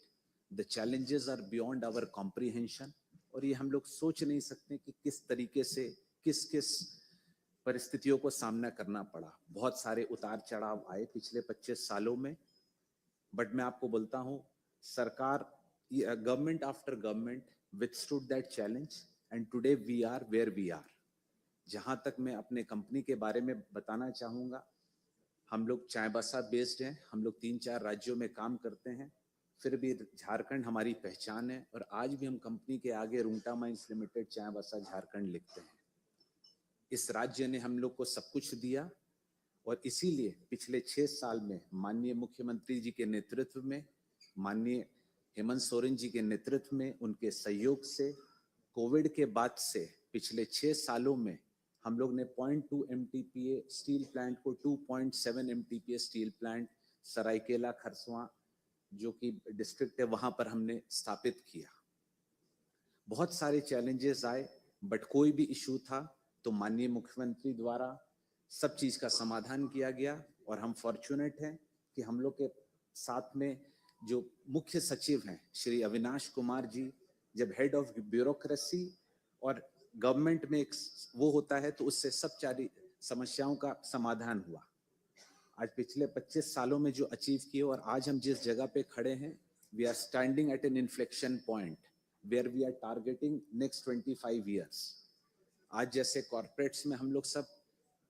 the challenges are beyond our comprehension. और ये हम लोग सोच नहीं सकते कि किस तरीके से किस किस परिस्थितियों को सामना करना पड़ा। बहुत सारे उतार चढ़ाव आए पिछले 25 सालों में, बट मैं आपको बोलता हूँ सरकार, government after government withstood that challenge and today we are where we are. जहां तक मैं अपने कंपनी के बारे में बताना चाहूंगा, हम लोग चाईबासा बेस्ड हैं, हम लोग 3-4 राज्यों में काम करते हैं, फिर भी झारखंड हमारी पहचान है और आज भी हम कंपनी के आगे रुंगटा माइंस लिमिटेड चाईबासा झारखंड लिखते हैं। इस राज्य ने हम लोग को सब कुछ दिया और इसीलिए पिछले 6 साल में माननीय मुख्यमंत्री जी के नेतृत्व में, माननीय हेमंत सोरेन जी के नेतृत्व में, उनके सहयोग से कोविड के बाद से पिछले 6 सालों में हम लोग ने 0.2 MTPA स्टील प्लांट को 2.7 MTPA steel plant Seraikela Kharsawan जो कि डिस्ट्रिक्ट है वहां पर हमने स्थापित किया। बहुत सारे चैलेंजेस आए, बट कोई भी इशू था तो माननीय मुख्यमंत्री द्वारा सब चीज का समाधान किया गया और हम फॉर्चुनेट हैं कि हम लोग के साथ में जो मुख्य सचिव हैं श्री अविनाश कुमार जी, जब हेड ऑफ ब्यूरोक्रेसी और गवर्नमेंट में एक वो होता है तो उससे सब सारी समस्याओं का समाधान हुआ। आज पिछले 25 सालों में जो अचीव किए और आज हम जिस जगह पे खड़े हैं, we are standing at an inflection point where we are targeting next 25 years. आज जैसे कॉर्पोरेट्स में हम लोग सब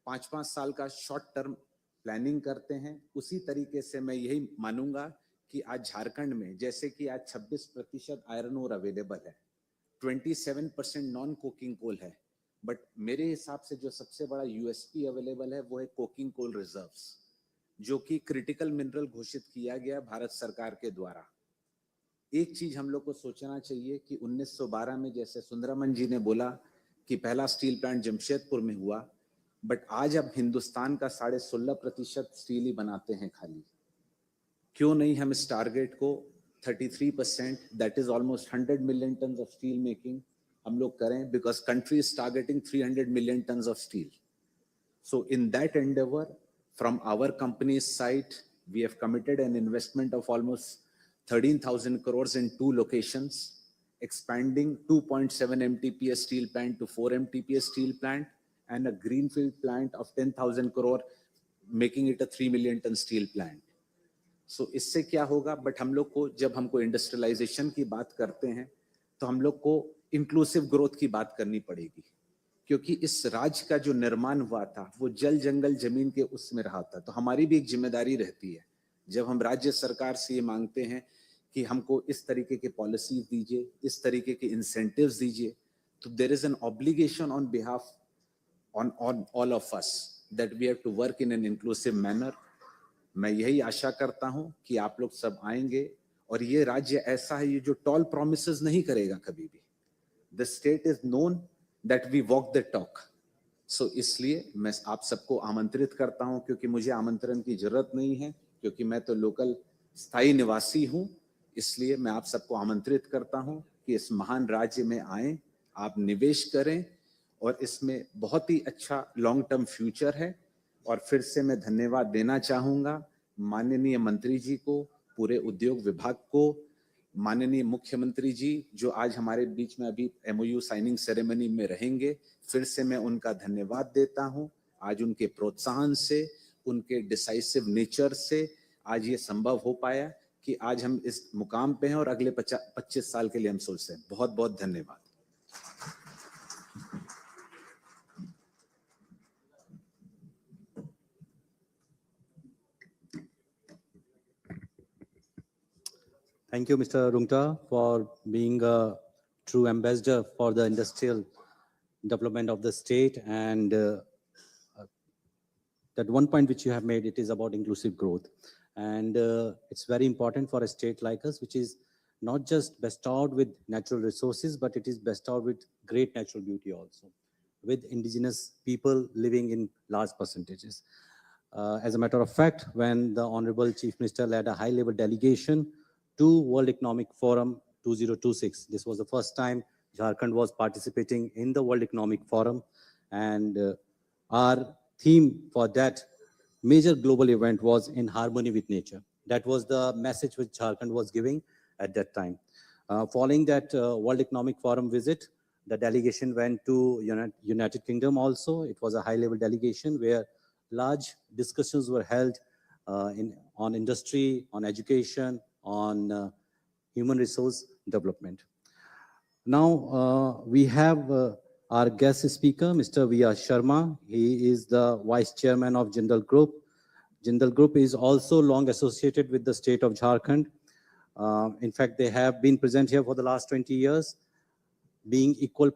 5-5 साल का शॉर्ट टर्म प्लानिंग करते हैं, उसी तरीके से मैं यही मानूंगा कि आज झारखंड में जैसे कि आज 26% आयरन ओर अवेलेबल है, 27% नॉन कोकिंग कोल है, बट मेरे हिसाब से जो सबसे बड़ा यूएसपी अवेलेबल है वो है कोकिंग कोल रिजर्व्स, जो कि क्रिटिकल मिनरल घोषित किया गया भारत सरकार के द्वारा। एक चीज हम लोग को सोचना चाहिए कि 1912 में जैसे सुंदरमन जी ने बोला कि पहला स्टील प्लांट जमशेदपुर में हुआ, बट आज अब हिंदुस्तान का 16.5% स्टील ही बनाते हैं खाली। क्यों नहीं हम इस टारगेट को 33%, that is almost 100 million ton of steel making हम लोग करें, because country is targeting 300 million ton of steel. So in that endeavour from our company's side, we have committed an investment of almost 13,000 crores in 2 locations, expanding 2.7 MTPA steel plant to 4 MTPA steel plant and a greenfield plant of 10,000 crore, making it a 3 million ton steel plant. So इससे क्या होगा, but हम लोग को जब हमको industrialisation की बात करते हैं तो हम लोग को इंक्लूसिव ग्रोथ की बात करनी पड़ेगी, क्योंकि इस राज्य का जो निर्माण हुआ था वो जल जंगल जमीन के उसमें रहा था। तो हमारी भी एक जिम्मेदारी रहती है, जब हम राज्य सरकार से ये मांगते हैं कि हमको इस तरीके के पॉलिसीज दीजिए, इस तरीके के इंसेंटिव्स दीजिए, तो there is an obligation on behalf on all of us that we have to work in an inclusive manner. मैं यही आशा करता हूं कि आप लोग सब आएंगे और ये राज्य ऐसा है ये जो टॉल प्रोमिसेस नहीं करेगा कभी भी. The state is known that we walk the talk. So इसलिए मैं आप सबको आमंत्रित करता हूं, क्योंकि मुझे आमंत्रण की जरूरत नहीं है क्योंकि मैं तो लोकल स्थायी निवासी हूं. इसलिए मैं आप सबको आमंत्रित करता हूं कि इस महान राज्य में आए, आप निवेश करें और इसमें बहुत ही अच्छा लॉन्ग टर्म फ्यूचर है. और फिर से मैं धन्यवाद देना चाहूंगा माननीय मंत्री जी को, पूरे उद्योग विभाग को, माननीय मुख्यमंत्री जी जो आज हमारे बीच में अभी MOU साइनिंग सेरेमनी में रहेंगे. फिर से मैं उनका धन्यवाद देता हूं. आज उनके प्रोत्साहन से, उनके डिसाइसिव नेचर से आज ये संभव हो पाया कि आज हम इस मुकाम पे हैं और अगले 25 साल के लिए हम सोचते हैं. बहुत बहुत धन्यवाद. Thank you, Mr. Rungta, for being a true ambassador for the industrial development of the state. And that one point which you have made, it is about inclusive growth. And it's very important for a state like us, which is not just bestowed with natural resources, but it is bestowed with great natural beauty also, with indigenous people living in large percentages. As a matter of fact, when the Honorable Chief Minister led a high-level delegation to World Economic Forum 2026, this was the first time Jharkhand was participating in the World Economic Forum, and our theme for that major global event was in harmony with nature. That was the message which Jharkhand was giving at that time. Following that World Economic Forum visit, the delegation went to United Kingdom also. It was a high-level delegation where large discussions were held on industry, on education, on human resource development. Now we have our guest speaker, Mr. V.R. Sharma. He is the Vice Chairman of Jindal Group. Jindal Group is also long associated with the state of Jharkhand. In fact, they have been present here for the last 20 years, being equal.